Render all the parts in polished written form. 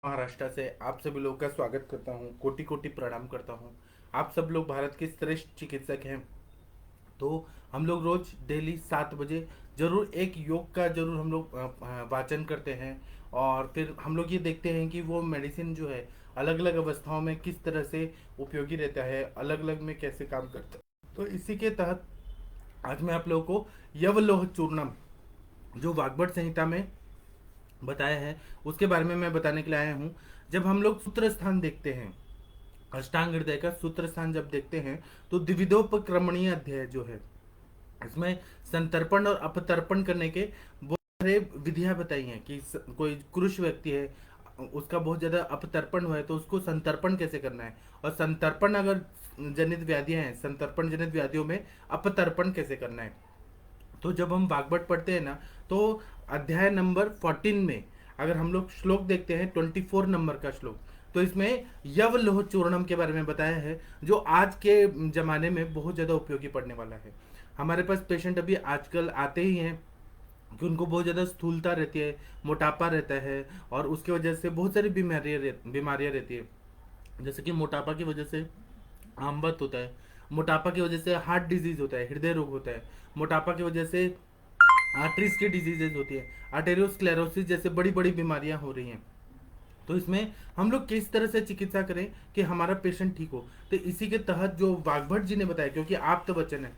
महाराष्ट्र से आप सभी लोगों का स्वागत करता हूं, कोटि कोटि प्रणाम करता हूं। आप सब लोग भारत के श्रेष्ठ चिकित्सक हैं। तो हम लोग रोज डेली 7 बजे जरूर एक योग का जरूर हम लोग वाचन करते हैं। और फिर हम लोग ये देखते हैं कि वो मेडिसिन जो है अलग अलग अवस्थाओं में किस तरह से उपयोगी रहता है, अलग अलग में कैसे काम करता है। तो इसी के तहत आज मैं आप लोगों को यवलोह चूर्णम जो वाग्भट संहिता में बताया है उसके बारे में मैं बताने के लिए आया हूँ। जब हम लोग सूत्र स्थान देखते हैं, अष्टांग हृदय का सूत्र स्थान जब देखते हैं, तो द्विविधोपक्रमणीय अध्याय जो है इसमें संतर्पण और अपतर्पण करने के बहुत सारे विधियां बताई हैं कि कोई क्रुश व्यक्ति है, उसका बहुत ज्यादा अपतर्पण हुआ है तो उसको संतर्पण कैसे करना है, और संतर्पण अगर जनित व्याधियां हैं, संतर्पण जनित व्याधियों में अपतर्पण कैसे करना है। तो जब हम वाग्भट पढ़ते हैं ना, तो अध्याय नंबर 14 में अगर हम लोग श्लोक देखते हैं, 24 नंबर का श्लोक, तो इसमें यवलोह चूर्णम के बारे में बताया है, जो आज के जमाने में बहुत ज्यादा उपयोगी पड़ने वाला है। हमारे पास पेशेंट अभी आजकल आते ही हैं कि उनको बहुत ज़्यादा स्थूलता रहती है, मोटापा रहता है, और उसकी वजह से बहुत सारी बीमारियां रहती है। जैसे कि मोटापा की वजह से आमबत होता है, मोटापा की वजह से हार्ट डिजीज होता है, हृदय रोग होता है, मोटापा की वजह से आर्टरीज की डिजीजेज होती है, आर्टेरियोस्क्लेरोसिस जैसे बड़ी बड़ी बीमारियां हो रही हैं। तो इसमें हम लोग किस तरह से चिकित्सा करें कि हमारा पेशेंट ठीक हो। तो इसी के तहत जो वाग्भट जी ने बताया, क्योंकि आप तो वचन है,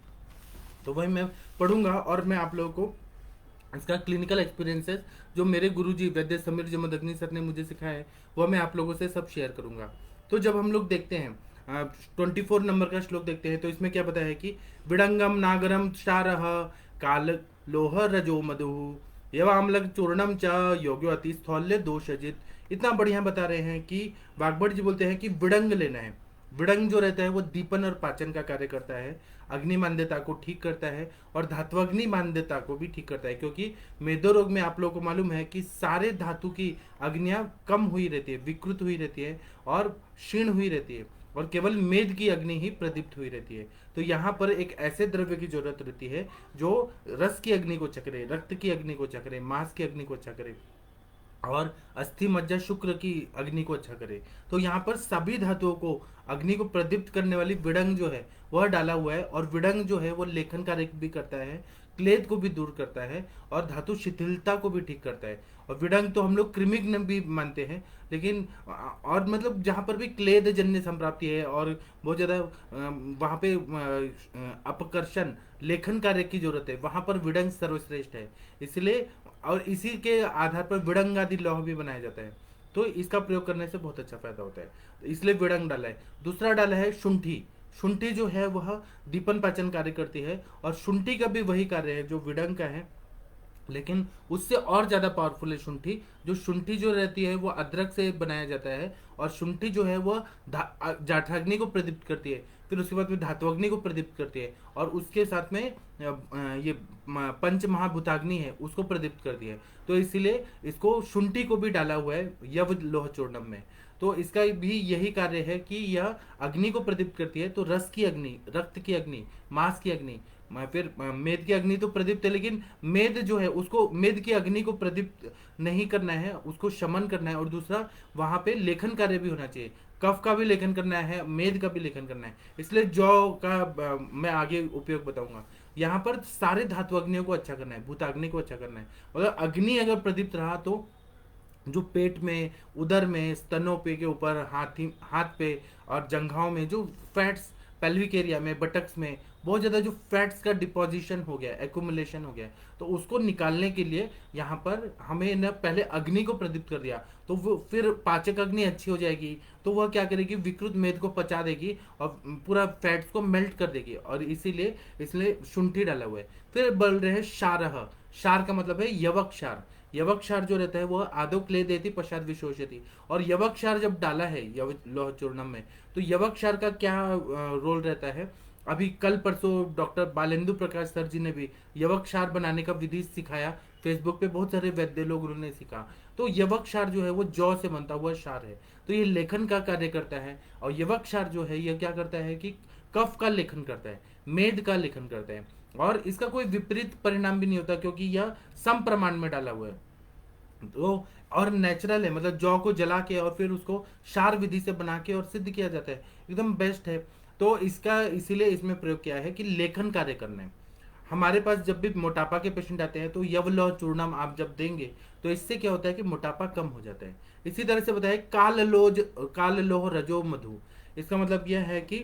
तो वही मैं पढ़ूंगा और मैं आप लोगों को इसका क्लिनिकल एक्सपीरियंसेस जो मेरे गुरुजी वैद्य समीर जमदग्नि सर ने मुझे सिखाया है वह मैं आप लोगों से सब शेयर करूंगा। तो जब हम लोग देखते हैं 24 नंबर का श्लोक देखते हैं, तो इसमें क्या बताया है कि विडंगम नागरम क्षारः काल लोह रजो मधु यवामलक चूर्णम च योग्यो अति स्थौल्य दोषजित। इतना बढ़िया बता रहे हैं कि वाग्भट जी बोलते हैं कि विडंग लेना है। विडंग जो रहता है वो दीपन और पाचन का कार्य करता है, अग्नि मान्यता को ठीक करता है, और धात्वग्नि मान्यता को भी ठीक करता है। क्योंकि मेदो रोग में आप लोगों को मालूम है कि सारे धातु की अग्नियां कम हुई रहती है, विकृत हुई रहती है और क्षीण हुई रहती है, और केवल मेद की अग्नि ही प्रदीप्त हुई रहती है। तो यहाँ पर एक ऐसे द्रव्य की जरूरत रहती है जो रस की अग्नि को चक्रे, रक्त की अग्नि को चक्रे, मांस की अग्नि को चक्रे, और अस्थि मज्जा शुक्र की अग्नि को अच्छा करे। तो यहाँ पर सभी धातुओं को अग्नि को प्रदीप्त करने वाली विडंग जो है वह डाला हुआ है। और विडंग जो है वो लेखन कार्य भी करता है, क्लेद को भी दूर करता है, और धातु शिथिलता को भी ठीक करता है। और विडंग तो हम लोग कृमिघ्न भी मानते हैं, लेकिन और मतलब जहाँ पर भी क्लेद जन्य संप्राप्ति है और बहुत ज्यादा वहाँ पे अपकर्षण लेखन कार्य की जरूरत है, वहां पर विडंग सर्वश्रेष्ठ है। इसलिए और इसी के आधार पर विडंग आदि लौह भी बनाया जाता है। तो इसका प्रयोग करने से बहुत अच्छा फायदा होता है, तो इसलिए विडंग डाला है। दूसरा डाला है शुंठी। शुंठी जो है वह दीपन पाचन कार्य करती है, और शुंठी का भी वही कार्य है जो विडंग का है, लेकिन उससे और ज्यादा पावरफुल है शुंठी। जो शुंठी जो रहती है वो अदरक से बनाया जाता है, और शुंठी जो है वो जाठराग्नि को प्रदीप्त करती है, फिर उसके बाद में धात्वग्नि को प्रदीप्त करती है, और उसके साथ में ये पंच महाभूताग्नि है उसको प्रदीप्त करती है। तो इसीलिए इसको शुंठी को भी डाला हुआ है यव लोह चूर्णम में। तो इसका भी यही कार्य है कि यह अग्नि को प्रदीप्त करती है, तो रस की अग्नि, रक्त की अग्नि, मांस की अग्नि, फिर मेद की अग्नि तो प्रदीप्त है, लेकिन मेद जो है उसको, मेद की अग्नि को प्रदीप्त नहीं करना है, उसको शमन करना है। और दूसरा वहां पे लेखन कार्य भी होना चाहिए, कफ का भी लेखन करना है, मेद का भी लेखन करना है। इसलिए जौ का मैं आगे उपयोग बताऊंगा। यहाँ पर सारे धातु अग्नियों को अच्छा करना है, भूताग्नि को अच्छा करना है। अगर अग्नि अगर प्रदीप्त रहा तो जो पेट में, उदर में, स्तनों पे के ऊपर, हाथ पे और जंघाओं में जो फैट्स, पेल्विक एरिया में, बटक्स में बहुत ज़्यादा जो फैट्स का डिपोजिशन हो गया, एक्यूमुलेशन हो गया, तो उसको निकालने के लिए यहाँ पर हमें न पहले अग्नि को प्रदीप्त कर दिया, तो वो फिर पाचक अग्नि अच्छी हो जाएगी, तो वह क्या करेगी, विकृत मेद को पचा देगी और पूरा फैट्स को मेल्ट कर देगी। और इसीलिए इसलिए शुंठी डाला हुआ है। फिर बोल रहे हैं शारह। शार का मतलब है यवक क्षार। यवक क्षार जो रहता है वह आदो क्ले देती पश्चात विशोषयति। और यवक क्षार जब डाला है लोह चूर्णम में, तो यवक क्षार का क्या रोल रहता है। अभी कल परसों डॉक्टर बालेंदु प्रकाश सर जी ने भी यवक क्षार बनाने का विधि सिखाया। फेसबुक पे बहुत सारे वैद्य लोग उन्होंने सीखा। तो यवक क्षार जो है वो जौ से बनता हुआ क्षार है, तो ये लेखन का कार्य करता है। और यवक क्षार जो है यह क्या करता है कि कफ का लेखन करता है, मेद का लेखन करता है, और इसका कोई विपरीत परिणाम भी नहीं होता क्योंकि यह सम प्रमाण में डाला हुआ है। तो और नेचुरल है, मतलब जौ को जला के और फिर उसको क्षार विधि से बना के और सिद्ध किया जाता है, एकदम बेस्ट है। तो इसका इसीलिए इसमें प्रयोग किया है कि लेखन कार्य करना है। हमारे पास जब भी मोटापा के पेशेंट आते हैं तो यवलौह चूर्णम आप जब देंगे तो इससे क्या होता है कि मोटापा कम हो जाता है। इसी तरह से बताया काल लोह रजो मधु, इसका मतलब यह है कि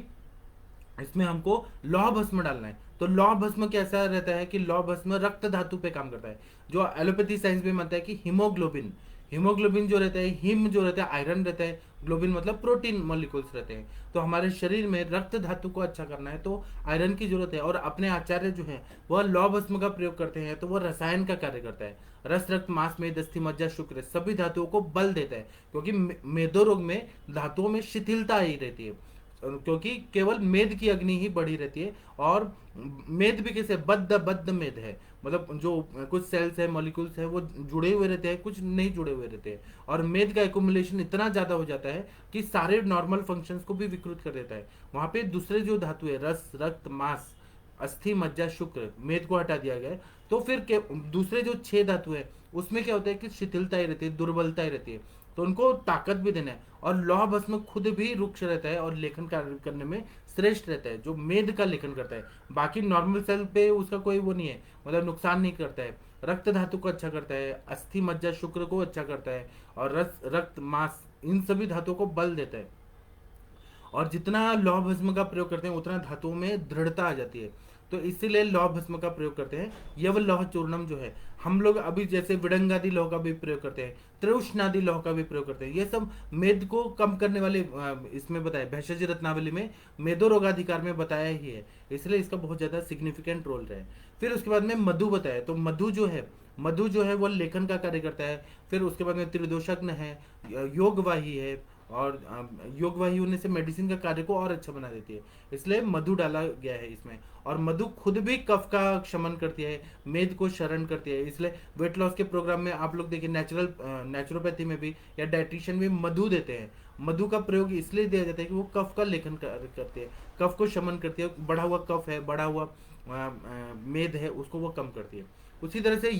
इसमें हमको लौह भस्म डालना है। तो लौह भस्म कैसा रहता है कि लौह भस्म रक्त धातु पे काम करता है, जो एलोपैथी साइंस में मानता है कि हीमोग्लोबिन, हीमोग्लोबिन जो रहता है, हिम जो रहता है आयरन रहता है, ग्लोबिन मतलब प्रोटीन मॉलिक्यूल्स रहते हैं। तो हमारे शरीर में रक्त धातु को अच्छा करना है तो आयरन की जरूरत है। और अपने आचार्य जो है वह लौह भस्म का प्रयोग करते हैं तो वह रसायन का कार्य करता है। रस रक्त मांस मेद अस्थि मज्जा शुक्र सभी धातुओं को बल देता है, क्योंकि मेदो रोग में धातुओं में शिथिलता आई रहती है, क्योंकि केवल मेद की अग्नि ही बढ़ी रहती है। और मेद भी कैसे बद्ध बद्ध मेद है, मतलब जो कुछ सेल्स है मॉलिक्यूल्स है वो जुड़े हुए रहते हैं, कुछ नहीं जुड़े हुए रहते हैं। और मेद का एकुमुलेशन इतना ज्यादा हो जाता है कि सारे नॉर्मल फंक्शंस को भी विकृत कर देता है। वहां पे दूसरे जो धातु है रस रक्त मांस अस्थि मज्जा शुक्र मेद को हटा दिया गया है। तो फिर दूसरे जो छह धातु है उसमें क्या होता है कि शिथिलता ही रहती है, दुर्बलता ही रहती है, तो उनको ताकत भी देना है। और लौह भस्म खुद भी रुक्ष रहता है और लेखन कार्य करने में श्रेष्ठ रहता है, जो मेद का लेखन करता है। बाकी नॉर्मल सेल पे उसका कोई वो नहीं है, मतलब नुकसान नहीं करता है। रक्त धातु को अच्छा करता है, अस्थि मज्जा शुक्र को अच्छा करता है, और रस रक्त मांस इन सभी धातुओं को बल देता है। और जितना लौह भस्म का प्रयोग करते हैं उतना धातुओं में दृढ़ता आ जाती है। तो इसीलिए लौह भस्म का प्रयोग करते हैं। यव लौह चूर्णम जो है हम लोग अभी जैसे विडंगादि लौह का भी प्रयोग करते हैं, त्रिउष्णादि लौह का भी प्रयोग करते हैं। ये सब मेद को कम करने वाले इसमें बताया भेषज रत्नावली में मेदो रोगाधिकार में बताया ही है, इसलिए इसका बहुत ज्यादा सिग्निफिकेंट रोल रहा है। फिर उसके बाद में मधु बताया, तो मधु जो है वो लेखन का कार्य करता है। फिर उसके बाद में त्रिदोषज्ञ है, योगवाही है, और योगवाही होने से मेडिसिन का कार्य को और अच्छा बना देती है, इसलिए मधु डाला गया है इसमें। और मधु खुद भी कफ का क्षमन करती है, मेद को शरण करती है, इसलिए वेट लॉस के प्रोग्राम में आप लोग देखिए नेचुरोपैथी में भी या डाइटिशियन में मधु देते हैं। मधु का प्रयोग इसलिए दिया जाता है कि वो कफ का लेखन करती है, कफ को शमन करती है, बढ़ा हुआ कफ है, बढ़ा हुआ मेद है उसको वो कम करती है। उसी तरह से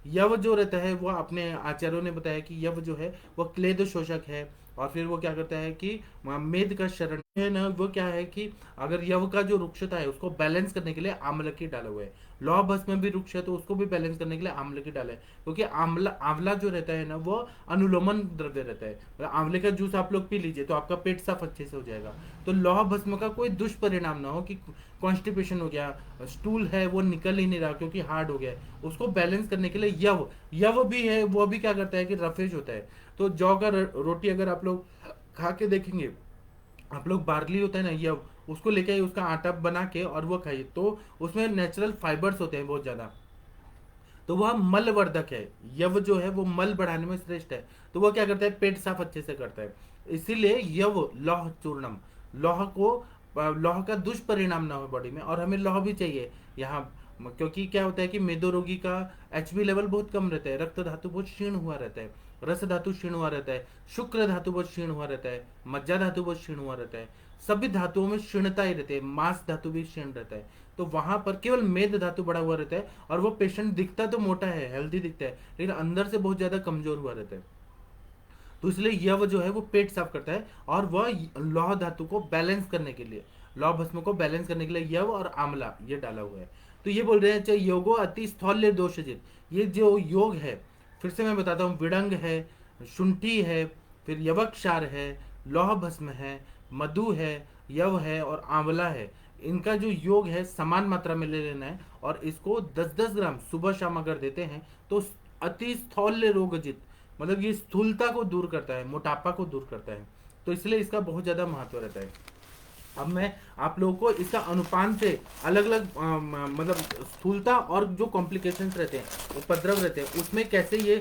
यव जो रहता है वो अपने आचार्यों ने बताया कि यव जो है वो क्लेद शोषक है। और फिर वो क्या करता है कि मेद का शरण है ना, वो क्या है कि अगर यव का जो रुक्षता है उसको बैलेंस करने के लिए आम्ल की डाला हुआ है। लौह भस्म में भी रुक्ष है तो उसको भी बैलेंस करने के लिए आम्ल की डाला है, क्योंकि आंवला आंवला जो रहता है ना वो अनुलोमन द्रव्य रहता है। मतलब आंवले का जूस आप लोग पी लीजिए तो आपका पेट साफ अच्छे से हो जाएगा। तो लौह भस्म का कोई दुष्परिणाम ना हो कि कॉन्स्टिपेशन हो गया, स्टूल है वो निकल ही नहीं रहा क्योंकि हार्ड हो गया है, उसको बैलेंस करने के लिए यव यव भी है, वो भी क्या करता है कि रफेज होता है। तो जौ का रोटी अगर आप लोग खा के देखेंगे, आप लोग बार्ली होता है ना यव, उसको लेके आइए, उसका आटा बना के और वो खाइए, तो उसमें नेचुरल फाइबर्स होते हैं बहुत ज्यादा, तो वह मलवर्धक है। यव जो है वो मल बढ़ाने में श्रेष्ठ है, तो वह क्या करता है पेट साफ अच्छे से करता है। इसीलिए यव लौह चूर्णम, लौह का दुष्परिणाम ना हो बॉडी में, और हमें लौह भी चाहिए यहाँ, क्योंकि क्या होता है कि मेदो रोगी का एचबी लेवल बहुत कम रहता है, रक्त धातु बहुत क्षीण हुआ रहता है, रस धातु क्षीण हुआ रहता है, शुक्र धातु बहुत क्षीण हुआ रहता है, मज्जा धातु बहुत क्षीण हुआ रहता है, सभी धातुओं में क्षीणता ही रहती है, मांस धातु भी क्षीण रहता है। तो वहां पर केवल मेद धातु बढ़ा हुआ रहता है, और वो पेशेंट दिखता तो मोटा है, हेल्दी दिखता है, लेकिन अंदर से बहुत ज्यादा कमजोर हुआ रहता है। तो इसलिए यव जो है वो पेट साफ करता है, और वह लौह धातु को बैलेंस करने के लिए, लौह भस्म को बैलेंस करने के लिए यव और आंवला ये डाला हुआ है। तो ये बोल रहे हैं चाहे योगो अति स्थौल्य दोषजित, ये जो योग है फिर से मैं बताता हूँ, विडंग है, शुंठी है, फिर यवक्षार है, लौह भस्म है, मधु है, यव है और आंवला है, इनका जो योग है समान मात्रा में ले लेना है। और इसको 10-10 ग्राम सुबह शाम अगर देते हैं तो अति स्थौल्य रोगजित, मतलब ये स्थूलता को दूर करता है, मोटापा को दूर करता है, तो इसलिए इसका बहुत ज्यादा महत्व रहता है। अब मैं आप लोगों को इसका अनुपान से अलग अलग मतलब स्थूलता और जो कॉम्प्लिकेशंस रहते हैं, उपद्रव रहते हैं, उसमें कैसे ये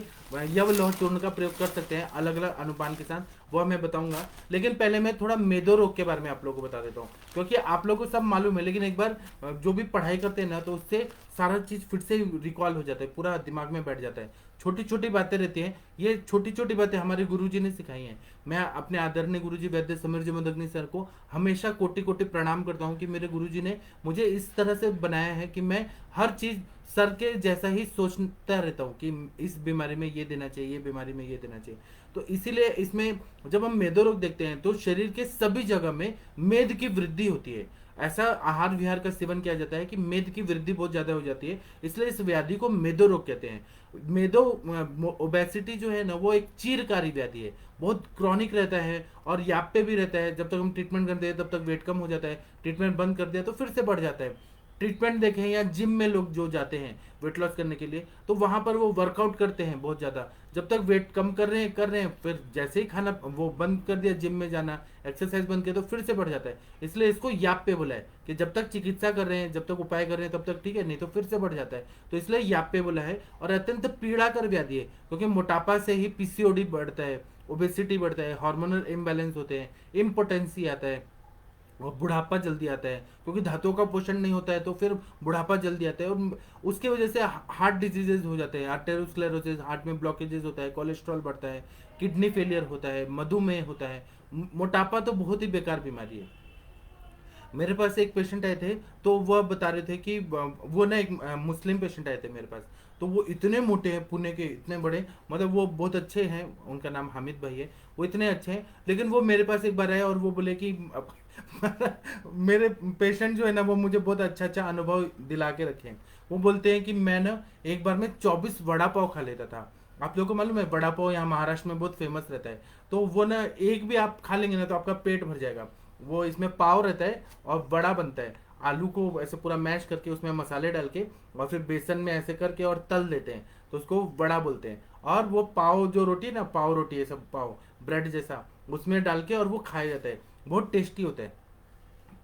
यव लौह चूर्ण का प्रयोग कर सकते हैं अलग अलग अनुपान के साथ, वह मैं बताऊंगा। लेकिन पहले मैं थोड़ा मेदो रोग के बारे में आप लोगों को बता देता हूँ, क्योंकि आप लोगों को सब मालूम है, लेकिन एक बार जो भी पढ़ाई करते हैं ना तो उससे सारा चीज फिर से रिकॉल हो जाता है, पूरा दिमाग में बैठ जाता है। छोटी छोटी बातें रहती हैं, ये छोटी छोटी बातें हमारे गुरुजी ने सिखाई हैं। मैं अपने आदरणीय गुरुजी वैद्य समीर जी मदगनी सर को हमेशा कोटि कोटि प्रणाम करता हूँ कि मेरे गुरुजी ने मुझे इस तरह से बनाया है कि मैं हर चीज सर के जैसा ही सोचता रहता हूँ कि इस बीमारी में ये देना चाहिए, ये बीमारी में ये देना चाहिए। तो इसीलिए इसमें जब हम मेदो रोग देखते हैं तो शरीर के सभी जगह में मेद की वृद्धि होती है। ऐसा आहार विहार का सेवन किया जाता है कि मेद की वृद्धि बहुत ज्यादा हो जाती है, इसलिए इस व्याधि को मेदो रोग कहते हैं। मेदो ओबेसिटी जो है ना, वो एक चीरकारी व्याधि है, बहुत क्रॉनिक रहता है और याप पे भी रहता है। जब तक हम ट्रीटमेंट करते हैं तब तक वेट कम हो जाता है, ट्रीटमेंट बंद कर दिया तो फिर से बढ़ जाता है। ट्रीटमेंट देखें या जिम में लोग जो जाते हैं वेट लॉस करने के लिए, तो वहां पर वो वर्कआउट करते हैं बहुत ज्यादा, जब तक वेट कम कर रहे हैं, फिर जैसे ही खाना वो बंद कर दिया, जिम में जाना, एक्सरसाइज बंद किया तो फिर से बढ़ जाता है। इसलिए इसको याप पे बोला है कि जब तक चिकित्सा कर रहे हैं, जब तक उपाय कर रहे हैं तब तक ठीक है, नहीं तो फिर से बढ़ जाता है। तो इसलिए याप पे बोला है। और अत्यंत पीड़ाकर व्याधि है, क्योंकि मोटापा से ही पीसीओडी बढ़ता है, ओबेसिटी बढ़ता है, हार्मोनल इम्बैलेंस होते हैं, इम्पोटेंसी आता है और बुढ़ापा जल्दी आता है, क्योंकि धातुओं का पोषण नहीं होता है तो फिर बुढ़ापा जल्दी आता है। और उसके वजह से हार्ट डिजीजेज हो जाते हैं, आर्टेरोस्क्लेरोसिस, हार्ट में ब्लॉकेजेस होता है, कोलेस्ट्रॉल बढ़ता है, किडनी फेलियर होता है, मधुमेह होता है। मोटापा तो बहुत ही बेकार बीमारी है। मेरे पास एक पेशेंट आए थे, तो वह बता रहे थे कि वो ना एक मुस्लिम पेशेंट आए थे मेरे पास। तो वो इतने मोटे हैं, पुणे के इतने बड़े, मतलब वो बहुत अच्छे हैं, उनका नाम हामिद भाई है, वो इतने अच्छे हैं। लेकिन वो मेरे पास एक बार आए और वो बोले कि मेरे पेशेंट जो है ना, वो मुझे बहुत अच्छा अच्छा अनुभव दिला के रखे हैं। वो बोलते हैं कि मैं ना एक बार में 24 वड़ा पाव खा लेता था। आप लोगों को मालूम है वड़ा पाव यहाँ महाराष्ट्र में बहुत फेमस रहता है। तो वो ना एक भी आप खा लेंगे ना तो आपका पेट भर जाएगा। वो इसमें पाव रहता है और बड़ा बनता है, आलू को ऐसे पूरा मैश करके उसमें मसाले डाल के और फिर बेसन में ऐसे करके और तल देते हैं, तो उसको बड़ा बोलते हैं। और वो पाव जो रोटी है ना, पाव रोटी है, सब पाव ब्रेड जैसा, उसमें डाल के और वो खाया जाता है, बहुत टेस्टी होता है।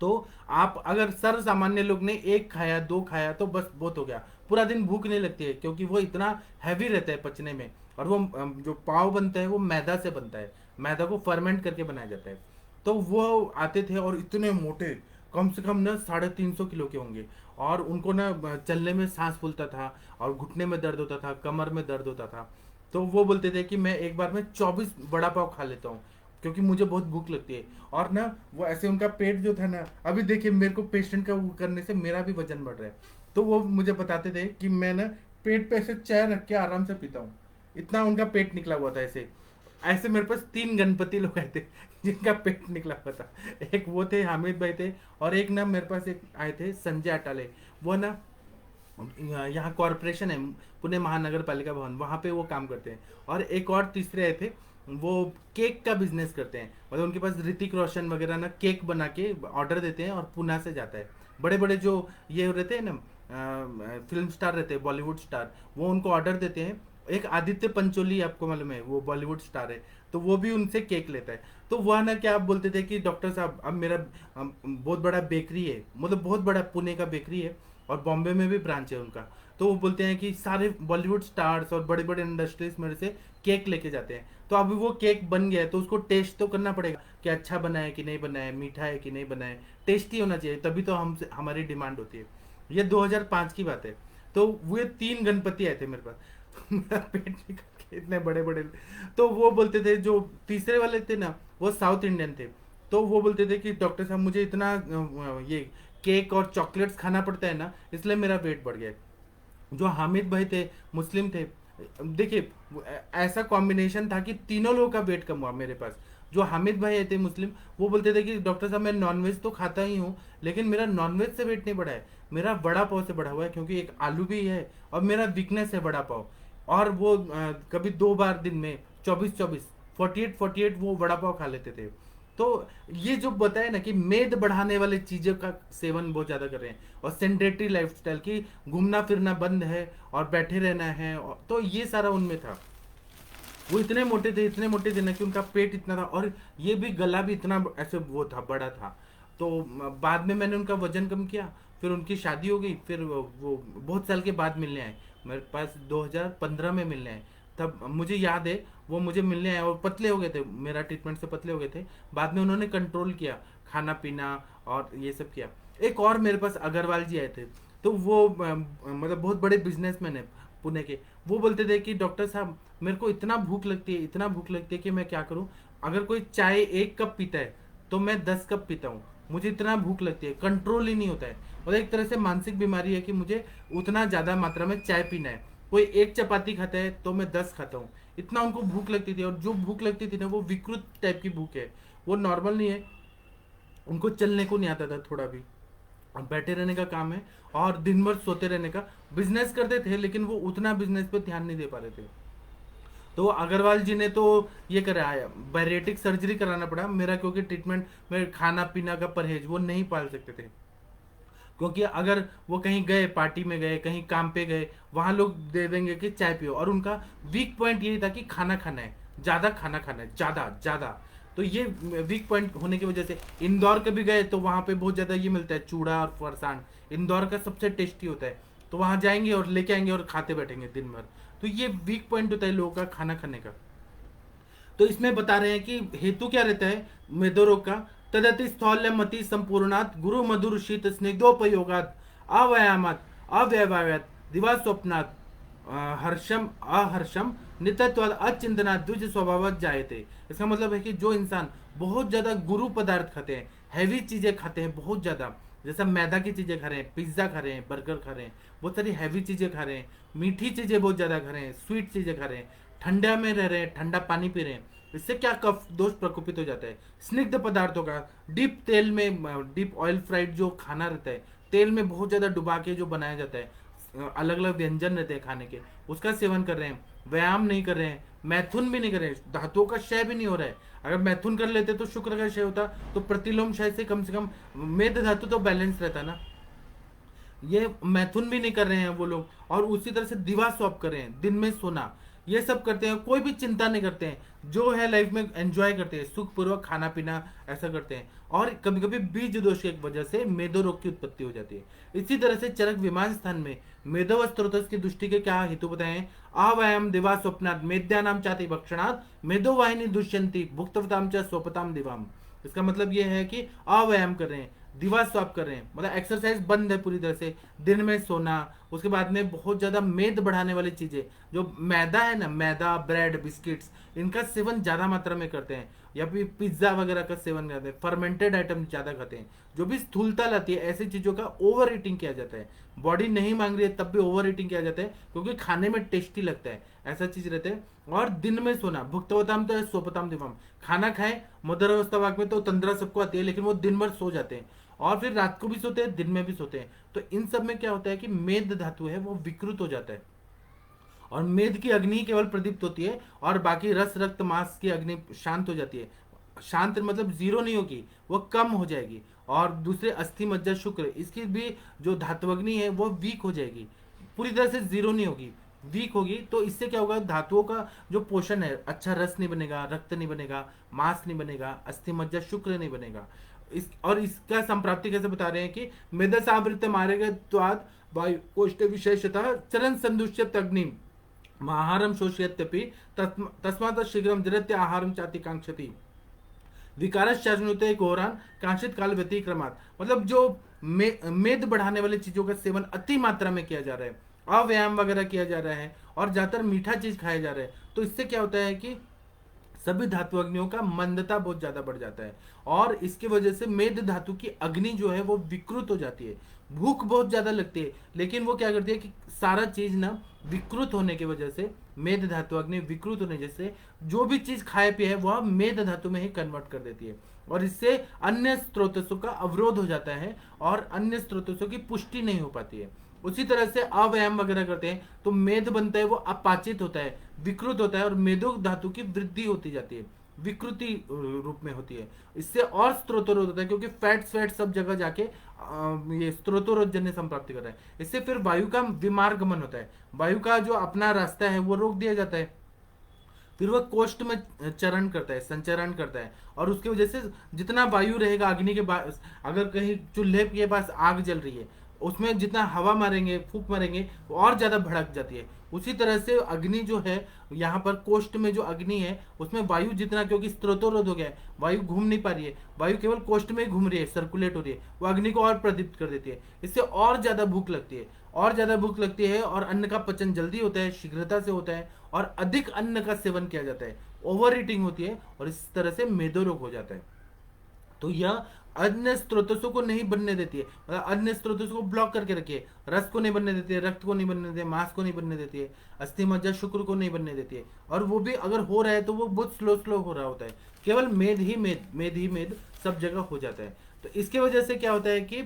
तो आप अगर सर सामान्य लोग ने एक खाया, दो खाया तो बस बहुत हो गया, पूरा दिन भूख नहीं लगती है, क्योंकि वो इतना हैवी रहता है पचने में। और वो जो पाव बनता है वो मैदा से बनता है, मैदा को फर्मेंट करके बनाया जाता है। तो वो आते थे और इतने मोटे, कम से कम ना 350 किलो के होंगे। और उनको ना चलने में सांस फूलता था और घुटने में दर्द होता था, कमर में दर्द होता था। तो वो बोलते थे कि मैं एक बार में 24 बड़ा पाव खा लेता हूँ, क्योंकि मुझे बहुत भूख लगती है। और ना वो ऐसे उनका पेट जो था ना, अभी देखिए मेरे को पेशेंट का वो करने से मेरा भी वजन बढ़ रहा है। तो वो मुझे बताते थे कि मैं ना पेट पे ऐसे चेयर रख के आराम से पीता हूँ, इतना उनका पेट निकला हुआ था ऐसे। ऐसे मेरे पास 3 गणपति लोग आए थे जिनका पेट निकला हुआ था। एक वो थे, हामिद भाई थे, और एक ना मेरे पास एक आए थे संजय अटाले। वो ना यहाँ कॉरपोरेशन है, पुणे महानगर पालिका भवन, वहाँ पे वो काम करते हैं। और एक और तीसरे आए थे, वो केक का बिजनेस करते हैं, मतलब उनके पास ऋतिक रोशन वगैरह ना केक बना के ऑर्डर देते हैं और पुणे से जाता है। बड़े बड़े जो ये रहते हैं ना फिल्म स्टार रहते हैं, बॉलीवुड स्टार, वो उनको ऑर्डर देते हैं। एक आदित्य पंचोली आपको मालूम है, वो बॉलीवुड स्टार है, तो वो भी उनसे केक लेता है। तो वह ना क्या आप बोलते थे कि डॉक्टर साहब अब मेरा बहुत बड़ा बेकरी है, मतलब बहुत बड़ा पुणे का बेकरी है और बॉम्बे में भी ब्रांच है उनका। तो वो बोलते हैं कि सारे बॉलीवुड स्टार्स और बड़े बड़े इंडस्ट्रीज मेरे से केक लेके जाते हैं। तो अभी वो केक बन गया है तो उसको टेस्ट तो करना पड़ेगा कि अच्छा बना है कि नहीं बना है, मीठा है कि नहीं बना है, टेस्टी होना चाहिए, तभी तो हम हमारी डिमांड होती है। ये 2005 की बात है। तो वो 3 गणपति आए थे मेरे पास मेरा पेट निकल के इतने बड़े बड़े। तो वो बोलते थे, जो तीसरे वाले थे ना वो साउथ इंडियन थे। तो वो बोलते थे कि डॉक्टर साहब मुझे इतना ये केक और चॉकलेट्स खाना पड़ता है ना, इसलिए मेरा वेट बढ़ गया। जो हामिद भाई थे, मुस्लिम थे, देखिए ऐसा कॉम्बिनेशन था कि तीनों लोगों का वेट कम हुआ मेरे पास। जो हामिद भाई थे मुस्लिम, वो बोलते थे कि डॉक्टर साहब मैं नॉनवेज तो खाता ही हूँ, लेकिन मेरा नॉनवेज से वेट नहीं बढ़ा है, मेरा बड़ा पाव से बढ़ा हुआ है, क्योंकि एक आलू भी है और मेरा वीकनेस है बड़ा पाव। और वो कभी 2 बार दिन में 24-24, 48-48 वो बड़ा पाव खा लेते थे। तो ये जो बताया ना कि मेद बढ़ाने वाले चीजों का सेवन बहुत ज्यादा कर रहे हैं, और सेंडेटरी लाइफस्टाइल की घूमना फिरना बंद है और बैठे रहना है, तो ये सारा उनमें था। वो इतने मोटे थे, इतने मोटे थे ना कि उनका पेट इतना था, और ये भी गला भी इतना ऐसे वो था, बड़ा था। तो बाद में मैंने उनका वजन कम किया, फिर उनकी शादी हो गई, फिर वो बहुत साल के बाद मिलने आए मेरे पास, 2015 में मिलने आए। तब मुझे याद है वो मुझे मिलने आए और पतले हो गए थे, मेरा ट्रीटमेंट से पतले हो गए थे। बाद में उन्होंने कंट्रोल किया, खाना पीना और ये सब किया। एक और मेरे पास अग्रवाल जी आए थे, तो वो मतलब बहुत बड़े बिजनेसमैन है, पुणे के, वो बोलते थे कि डॉक्टर साहब मेरे को इतना भूख लगती है, इतना भूख लगती है कि मैं क्या करूं, अगर कोई चाय 1 कप पीता है तो मैं 10 कप पीता हूँ, मुझे इतना भूख लगती है, कंट्रोल ही नहीं होता है। और एक तरह से मानसिक बीमारी है कि मुझे उतना ज़्यादा मात्रा में चाय पीना है। कोई 1 चपाती खाता है तो मैं 10 खाता हूँ, इतना उनको भूख लगती थी। और जो भूख लगती थी ना वो विकृत टाइप की भूख है, वो नॉर्मल नहीं है। उनको चलने को नहीं आता था थोड़ा भी, और बैठे रहने का काम है और दिन भर सोते रहने का। बिजनेस करते थे लेकिन वो उतना बिजनेस पे ध्यान नहीं दे पा रहे थे। तो अग्रवाल जी ने तो ये कराया, बैरिएट्रिक सर्जरी कराना पड़ा मेरा, क्योंकि ट्रीटमेंट में खाना पीना का परहेज वो नहीं पाल सकते थे। क्योंकि अगर वो कहीं गए, पार्टी में गए, कहीं काम पे गए, वहां लोग दे देंगे कि चाय पियो, और उनका वीक पॉइंट यही था कि खाना खाना है, ज्यादा खाना खाना है, ज्यादा ज्यादा। तो ये वीक पॉइंट होने की वजह से इंदौर कभी गए तो वहां पे बहुत ज्यादा ये मिलता है, चूड़ा और फरसान इंदौर का सबसे टेस्टी होता है। तो वहां जाएंगे और लेके आएंगे और खाते बैठेंगे दिन भर। तो ये वीक पॉइंट होता है लोगों का खाना खाने का। तो इसमें बता रहे हैं कि हेतु क्या रहता है मेदो रोग का। तदति स्थौल्य मति संपूर्णात गुरु मधुर शीत स्निग्धोपयोगात अव्यायामात अव्यवायात दिवा स्वप्नात हर्षम अहर्षम नित्यत्वाद अचिंतनात द्विज स्वभाव जायते। इसका मतलब है कि जो इंसान बहुत ज्यादा गुरु पदार्थ खाते हैं, हैवी चीजें खाते हैं बहुत ज्यादा, जैसा मैदा की चीजें खा रहे हैं, पिज्जा खा रहे हैं, बर्गर खा रहे हैं, बहुत सारी हैवी चीजें खा रहे हैं, मीठी चीजें बहुत ज्यादा खा रहे हैं, स्वीट चीजें खा रहे हैं, ठंडा में रह रहे हैं, ठंडा पानी पी रहे हैं, इससे क्या कफ दोष प्रकोपित हो जाता है। स्निग्ध पदार्थों का, डीप तेल में, डीप ऑयल फ्राइड जो खाना रहता है, तेल में बहुत ज्यादा डुबा के जो बनाया जाता है, अलग अलग व्यंजन रहते हैं खाने के, उसका सेवन कर रहे हैं, व्यायाम नहीं कर रहे हैं, मैथुन भी नहीं कर रहे हैं, धातुओं का क्षय भी नहीं हो रहा है। अगर मैथुन कर लेते तो शुक्र का क्षय होता, तो प्रतिलोम क्षय से कम मेद धातु तो बैलेंस रहता ना। ये मैथुन भी नहीं कर रहे हैं वो लोग, और उसी तरह से दिवा स्वैप कर रहे हैं, दिन में सोना, ये सब करते हैं, कोई भी चिंता नहीं करते हैं, जो है लाइफ में एंजॉय करते हैं, सुखपूर्वक खाना पीना ऐसा करते हैं। और कभी कभी बीज दोष की वजह से मेदो रोग की उत्पत्ति हो जाती है। इसी तरह से चरक विमान स्थान में मेदो स्त्रोत की दृष्टि के क्या हेतु बताए हैं। अव्यायाम दिवा स्वप्नात् मेद्यानाम चाति भक्षणात् मेदो वाहिनी दुष्यंती भुक्तवताम च स्वपताम दिवाम। इसका मतलब ये है कि अव्यायाम कर रहे हैं, दिवा स्वाप कर रहे हैं, मतलब एक्सरसाइज बंद है पूरी तरह से, दिन में सोना, उसके बाद में बहुत ज्यादा मेद बढ़ाने वाली चीजें, जो मैदा है ना, मैदा, ब्रेड, बिस्किट्स, इनका सेवन ज्यादा मात्रा में करते हैं, या फिर पिज्जा वगैरह का सेवन करते हैं, फर्मेंटेड आइटम ज्यादा खाते हैं, जो भी स्थूलता लाती है, ऐसी चीजों का ओवर ईटिंग किया जाता है। बॉडी नहीं मांग रही है तब भी ओवर ईटिंग किया जाता है, क्योंकि खाने में टेस्टी लगता है, ऐसा चीज रहता है। और दिन में सोना, भुक्तवताम तो स्वपताम दिवाम, खाना खाए मदर अवस्था वाक में तो तंद्रा सबको आती है, लेकिन वो दिन भर सो जाते हैं, और फिर रात को भी सोते हैं, दिन में भी सोते हैं। तो इन सब में क्या होता है कि मेद धातु है वो विकृत हो जाता है, और मेद की अग्नि केवल प्रदीप्त होती है, और बाकी रस रक्त मांस की अग्नि शांत हो जाती है। शांत मतलब जीरो नहीं होगी, वो कम हो जाएगी। और दूसरे अस्थि मज्जा शुक्र, इसकी भी जो धात्वग्नि है वो वीक हो जाएगी, पूरी तरह से जीरो नहीं होगी, वीक होगी। तो इससे क्या होगा, धातुओं का जो पोषण है, अच्छा रस नहीं बनेगा, रक्त नहीं बनेगा, मांस नहीं बनेगा, अस्थि मज्जा शुक्र नहीं बनेगा। और इसका संप्राप्ति कैसे बता रहे हैं कि मेदसावृत्त मार्गत्वाद वायु कोष्ठ विशेषतः चरण संदुष्यत अग्नि आहारम शोषयत्यपि तस्मात् शीघ्रम जरत्य आहारम चाति कांक्षति विकारश्चानुते घोरान कांक्षित काल व्यतिक्रमात्। मतलब जो मेद बढ़ाने वाली चीजों का सेवन अति मात्रा में किया जा रहा है, अव्यायाम वगैरह किया जा रहा है, और ज्यादातर मीठा चीज खाया जा रहा है, तो इससे क्या होता है कि सभी धातु अग्नियों का मंदता बहुत ज्यादा बढ़ जाता है, और इसकी वजह से मेद धातु की अग्नि जो है वो विकृत हो जाती है। भूख बहुत ज्यादा लगती है, लेकिन वो क्या करती है कि सारा चीज ना विकृत होने की वजह से, मेद धातु अग्नि विकृत होने जैसे जो भी चीज खाए पिए है वह मेद धातु में ही कन्वर्ट कर देती है, और इससे अन्य स्रोतों का अवरोध हो जाता है, और अन्य स्रोतों की पुष्टि नहीं हो पाती है। उसी तरह से अव्यायाम वगैरह करते हैं तो मेद बनता है, वो अपाचित होता है, विकृत होता है, और मेदो धातु की वृद्धि होती जाती है, विकृति रूप में होती है। इससे और स्त्रोतरोध होता है, क्योंकि फैट सब जगह जाके ये स्त्रोतरोध जन्य संप्राप्ति कर रहा है। इससे फिर वायु का विमार्गमन होता है, वायु का जो अपना रास्ता है वो रोक दिया जाता है, फिर वह कोष्ठ में चरण करता है, संचरण करता है, और उसकी वजह से जितना वायु रहेगा अग्नि के पास, अगर कहीं चूल्हे के पास आग जल रही है, उसमें जितना हवा मारेंगे, फूंक मारेंगे, वो और ज्यादा भड़क जाती है, उसी तरह से अग्नि जो है, यहाँ पर कोष्ठ में जो अग्नि है उसमें वायु जितना, क्योंकि स्त्रोतोरोध हो गया है, वायु घूम नहीं पा रही है, वायु केवल कोष्ठ में ही घूम रही है, सर्कुलेट हो रही है, वो अग्नि को और प्रदीप्त कर देती है। इससे और ज्यादा भूख लगती है, और ज्यादा भूख लगती है, और अन्न का पचन जल्दी होता है, शीघ्रता से होता है, और अधिक अन्न का सेवन किया जाता है, ओवर ईटिंग होती है, और इस तरह से मेदो रोग हो जाता है। तो यह अन्य स्रोतों को नहीं बनने देती है, मतलब अन्य स्रोतों को ब्लॉक करके रखी है। रस को नहीं बनने देती है, रक्त को नहीं बनने देती है, मांस को नहीं बनने देती है, अस्थि मज्जा शुक्र को नहीं बनने देती है, और वो भी अगर हो रहा है तो वो बहुत स्लो स्लो हो रहा होता है, केवल मेद ही मेद, मेद ही मेद सब जगह हो जाता है। तो इसके वजह से क्या होता है कि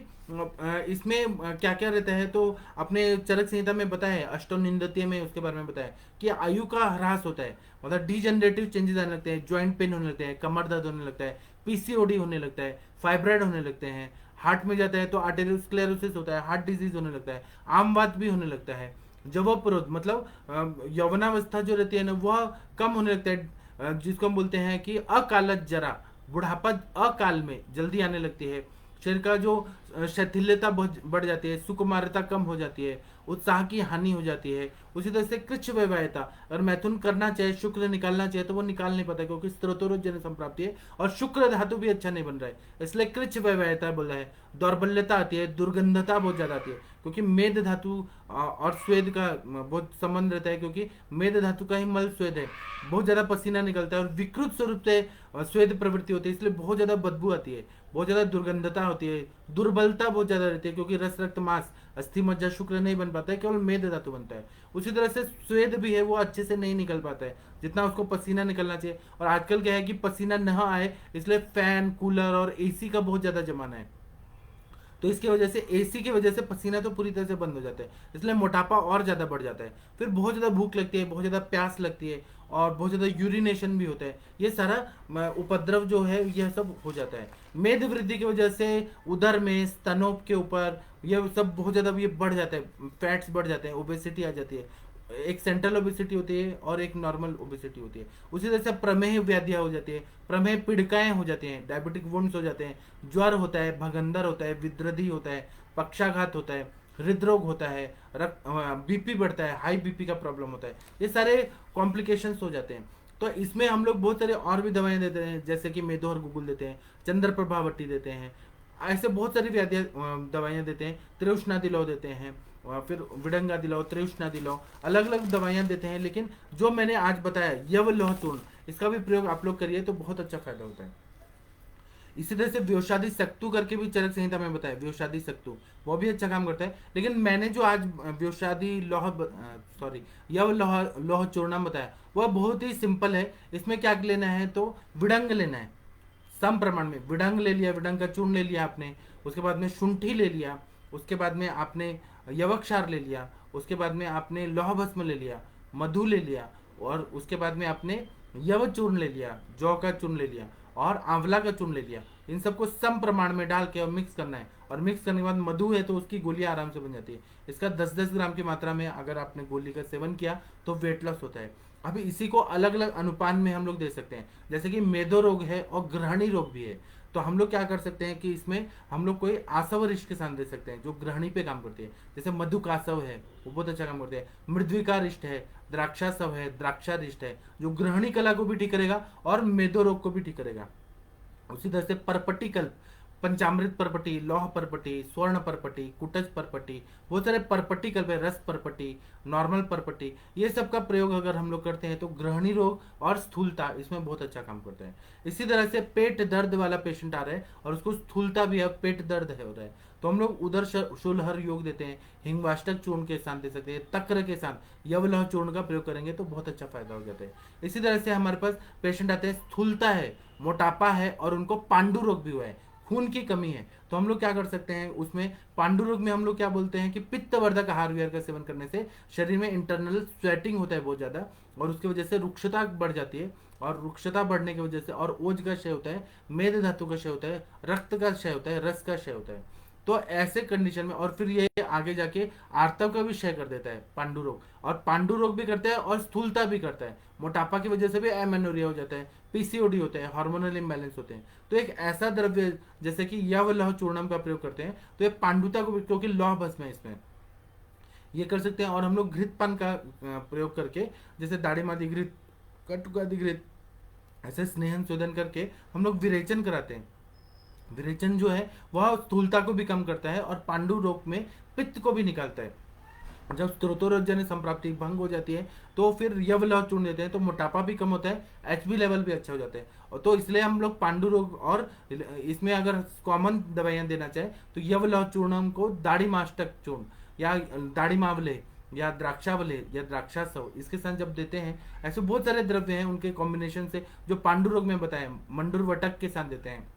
इसमें क्या क्या रहता है, तो अपने चरक संहिता में बताया है, अष्टोनिंदतीय में उसके बारे में बताया है कि आयु का ह्रास होता है, मतलब डीजनरेटिव चेंजेस आने लगते हैं, ज्वाइंट पेन होने लगते हैं, कमर दर्द होने लगता है, पीसीओडी होने लगता है, फाइब्राइड होने लगते हैं, हार्ट में जाता है तो आर्टेरियोस्क्लेरोसिस होता है, हार्ट डिजीज होने लगता है, आमवात भी होने लगता है, जवप्रोध मतलब यौवनावस्था जो रहती है ना वह कम होने लगता है, जिसको हम बोलते हैं कि अकालत जरा, बुढ़ापा अकाल में जल्दी आने लगती है, शरीर का जो शिथिलता बढ़ जाती है, सुकुमारता कम हो जाती है, उत्साह की हानि हो जाती है। उसी तरह से कृच्छ वैवाहिता, अगर मैथुन करना चाहे, शुक्र निकालना चाहे तो वो निकाल नहीं पाता, क्योंकि स्त्रोतोरोध जन संप्राप्ति है और शुक्र धातु भी अच्छा नहीं बन रहा है, इसलिए कृच्छ वैवाहिता बोल रहा है। दौर्बल्यता आती है, दुर्गंधता बहुत ज्यादा आती है, क्योंकि मेद धातु और स्वेद का बहुत संबंध रहता है, क्योंकि मेद धातु का ही मल स्वेद है, बहुत ज्यादा पसीना निकलता है और विकृत स्वरूप से स्वेद प्रवृत्ति होती है, इसलिए बहुत ज्यादा बदबू आती है, बहुत ज्यादा दुर्गंधता होती है, दुर्बलता बहुत ज्यादा रहती है, क्योंकि रस रक्त मांस अस्थि मज्जा शुक्र नहीं बन पाता है, केवल मेद धातु बनता है। उसी तरह से स्वेद भी है, वो अच्छे से नहीं निकल पाता है जितना उसको पसीना निकलना चाहिए, और आजकल क्या है कि पसीना न आए इसलिए फैन कूलर और एसी का बहुत ज्यादा जमाना है, तो इसकी वजह से एसी की वजह से पसीना तो पूरी तरह से बंद हो जाता है, इसलिए मोटापा और ज़्यादा बढ़ जाता है, फिर बहुत ज़्यादा भूख लगती है, बहुत ज़्यादा प्यास लगती है, और बहुत ज़्यादा यूरिनेशन भी होता है, ये सारा उपद्रव जो है यह सब हो जाता है। मेद वृद्धि की वजह से उदर में, स्तनों के ऊपर ये सब बहुत ज़्यादा ये बढ़ जाता है, फैट्स बढ़ जाते हैं, ओबेसिटी आ जाती है, एक सेंट्रल ओबेसिटी होती है और एक नॉर्मल ओबेसिटी होती है। उसी तरह से प्रमेह व्याधियां हो जाती है, प्रमेह पीड़िकाएं हो जाती हैं, डायबिटिक वुंड्स हो जाते हैं, ज्वर होता है, भगंदर होता है, विद्रधि होता है, पक्षाघात होता है, हृदरोग होता है, रक्त बीपी बढ़ता है, हाई बीपी का प्रॉब्लम होता है, ये सारे कॉम्प्लिकेशंस हो जाते हैं। तो इसमें हम लोग बहुत सारे और भी दवाएं देते हैं, जैसे कि मेदो और गुगुल देते हैं, चंद्र प्रभावटी देते हैं, ऐसे बहुत सारी व्याधियाँ दवाइयाँ देते हैं, त्रिउष्णा दिलाओ देते हैं, फिर विडंगा दिलाओ, त्रिउष्णा दिलाओ, अलग अलग दवाइयाँ देते हैं। लेकिन जो मैंने आज बताया यव लोह चूर्ण, इसका भी प्रयोग आप लोग करिए तो बहुत अच्छा फायदा होता है। इसी तरह से व्योषादि सक्तु करके भी चरक संहिता में बताया, व्योषादि सक्तु वो भी अच्छा काम करता है। लेकिन मैंने जो आज व्योषादि लोह सॉरी यव लोह लोह चूर्णम बताया वह बहुत ही सिंपल है। इसमें क्या लेना है, तो विडंग लेना है, सम प्रमाण में विडंग ले लिया, विडंग का चूर्ण ले लिया आपने, उसके बाद में शुंठी ले लिया, उसके बाद में आपने यवक्षार ले लिया, उसके बाद में आपने लौह भस्म ले लिया, मधु ले लिया, और उसके बाद में आपने यव चूर्ण ले लिया, जौ का चूर्ण ले लिया, और आंवला का चूर्ण ले लिया। इन सबको सम प्रमाण में डाल के और मिक्स करना है, और मिक्स करने के बाद मधु है तो उसकी गोलियां आराम से बन जाती है। इसका 10-10 ग्राम की मात्रा में अगर आपने गोली का सेवन किया तो वेट लॉस होता है। अभी इसी को अलग अलग अनुपान में हम लोग दे सकते हैं, जैसे कि मेदो रोग है और ग्रहणी रोग भी है, तो हम लोग क्या कर सकते हैं कि इसमें हम लोग कोई आसव रिष्ट के साथ दे सकते हैं जो ग्रहणी पे काम करती है, जैसे मधु कासव है वो बहुत अच्छा काम करते हैं, मृद्विका रिष्ट है, द्राक्षासव है, द्राक्षा रिष्ट है जो ग्रहणी कला को भी ठीक करेगा और मेदो रोग को भी ठीक करेगा। उसी तरह से परपटी कल्प, पंचामृत परपटी, लौह परपटी, स्वर्ण परपटी, कुटज परपटी, बहुत सारे परपटी कल्प है, रस परपटी, नॉर्मल परपटी, ये सब का प्रयोग अगर हम लोग करते हैं तो ग्रहणी रोग और स्थूलता इसमें बहुत अच्छा काम करता है। इसी तरह से पेट दर्द वाला पेशेंट आ रहा है और उसको स्थूलता भी है, पेट दर्द है हो रहा है, तो हम लोग उधर शूलहर योग देते हैं, हिंगवाष्टक चूर्ण के साथ दे सकते हैं, तक्र के साथ यवलह चूर्ण का प्रयोग करेंगे तो बहुत अच्छा फायदा हो जाता है। इसी तरह से हमारे पास पेशेंट आते हैं, स्थूलता है, मोटापा है और उनको पांडु रोग भी हुआ है, खून की कमी है, तो हम लोग क्या कर सकते हैं उसमें पांडु रोग में हम लोग क्या बोलते हैं कि पित्तवर्धक आहार विहार का सेवन करने से शरीर में इंटरनल स्वेटिंग होता है बहुत ज्यादा, और उसकी वजह से रुक्षता बढ़ जाती है, और रुक्षता बढ़ने की वजह से और ओज का क्षय होता है, मेद धातु का क्षय होता है, रक्त का क्षय होता है, रस का क्षय होता है। तो ऐसे कंडीशन में और फिर ये आगे जाके आर्तव का भी क्षय कर देता है पांडु रोग, और पांडु रोग भी करता है और स्थूलता भी करता है, मोटापा की वजह से भी एमेनोरिया हो जाता है, पीसीओडी होता है, हार्मोनल इम्बैलेंस होते हैं। तो एक ऐसा द्रव्य जैसे कि यव लौह चूर्णम का प्रयोग करते हैं तो ये पांडुता को, क्योंकि लौह भस्म है इसमें, ये कर सकते हैं। और हम लोग घृतपान का प्रयोग करके, जैसे दाड़ीमादी घृत, कटुकादि घृत, ऐसे स्नेहन शोधन करके हम लोग विरेचन कराते हैं। विरेचन जो है वह स्थूलता को भी कम करता है और पांडु रोग में पित्त को भी निकालता है। जब स्त्रोतोरजन संप्राप्ति भंग हो जाती है तो फिर यवलह चूर्ण देते हैं, तो मोटापा भी कम होता है, एचबी लेवल भी अच्छा हो जाता है। और तो इसलिए हम लोग पांडु रोग, और इसमें अगर कॉमन दवाइयां देना चाहे तो यवलह चूर्णम को दाढ़ी मास्टक चूर्ण या दाढ़ी मावले या द्राक्षावले या द्राक्षासव, इसके साथ जब देते हैं, ऐसे बहुत सारे द्रव्य हैं उनके कॉम्बिनेशन से जो पांडु रोग में बताए, मंडुर वटक के साथ देते हैं,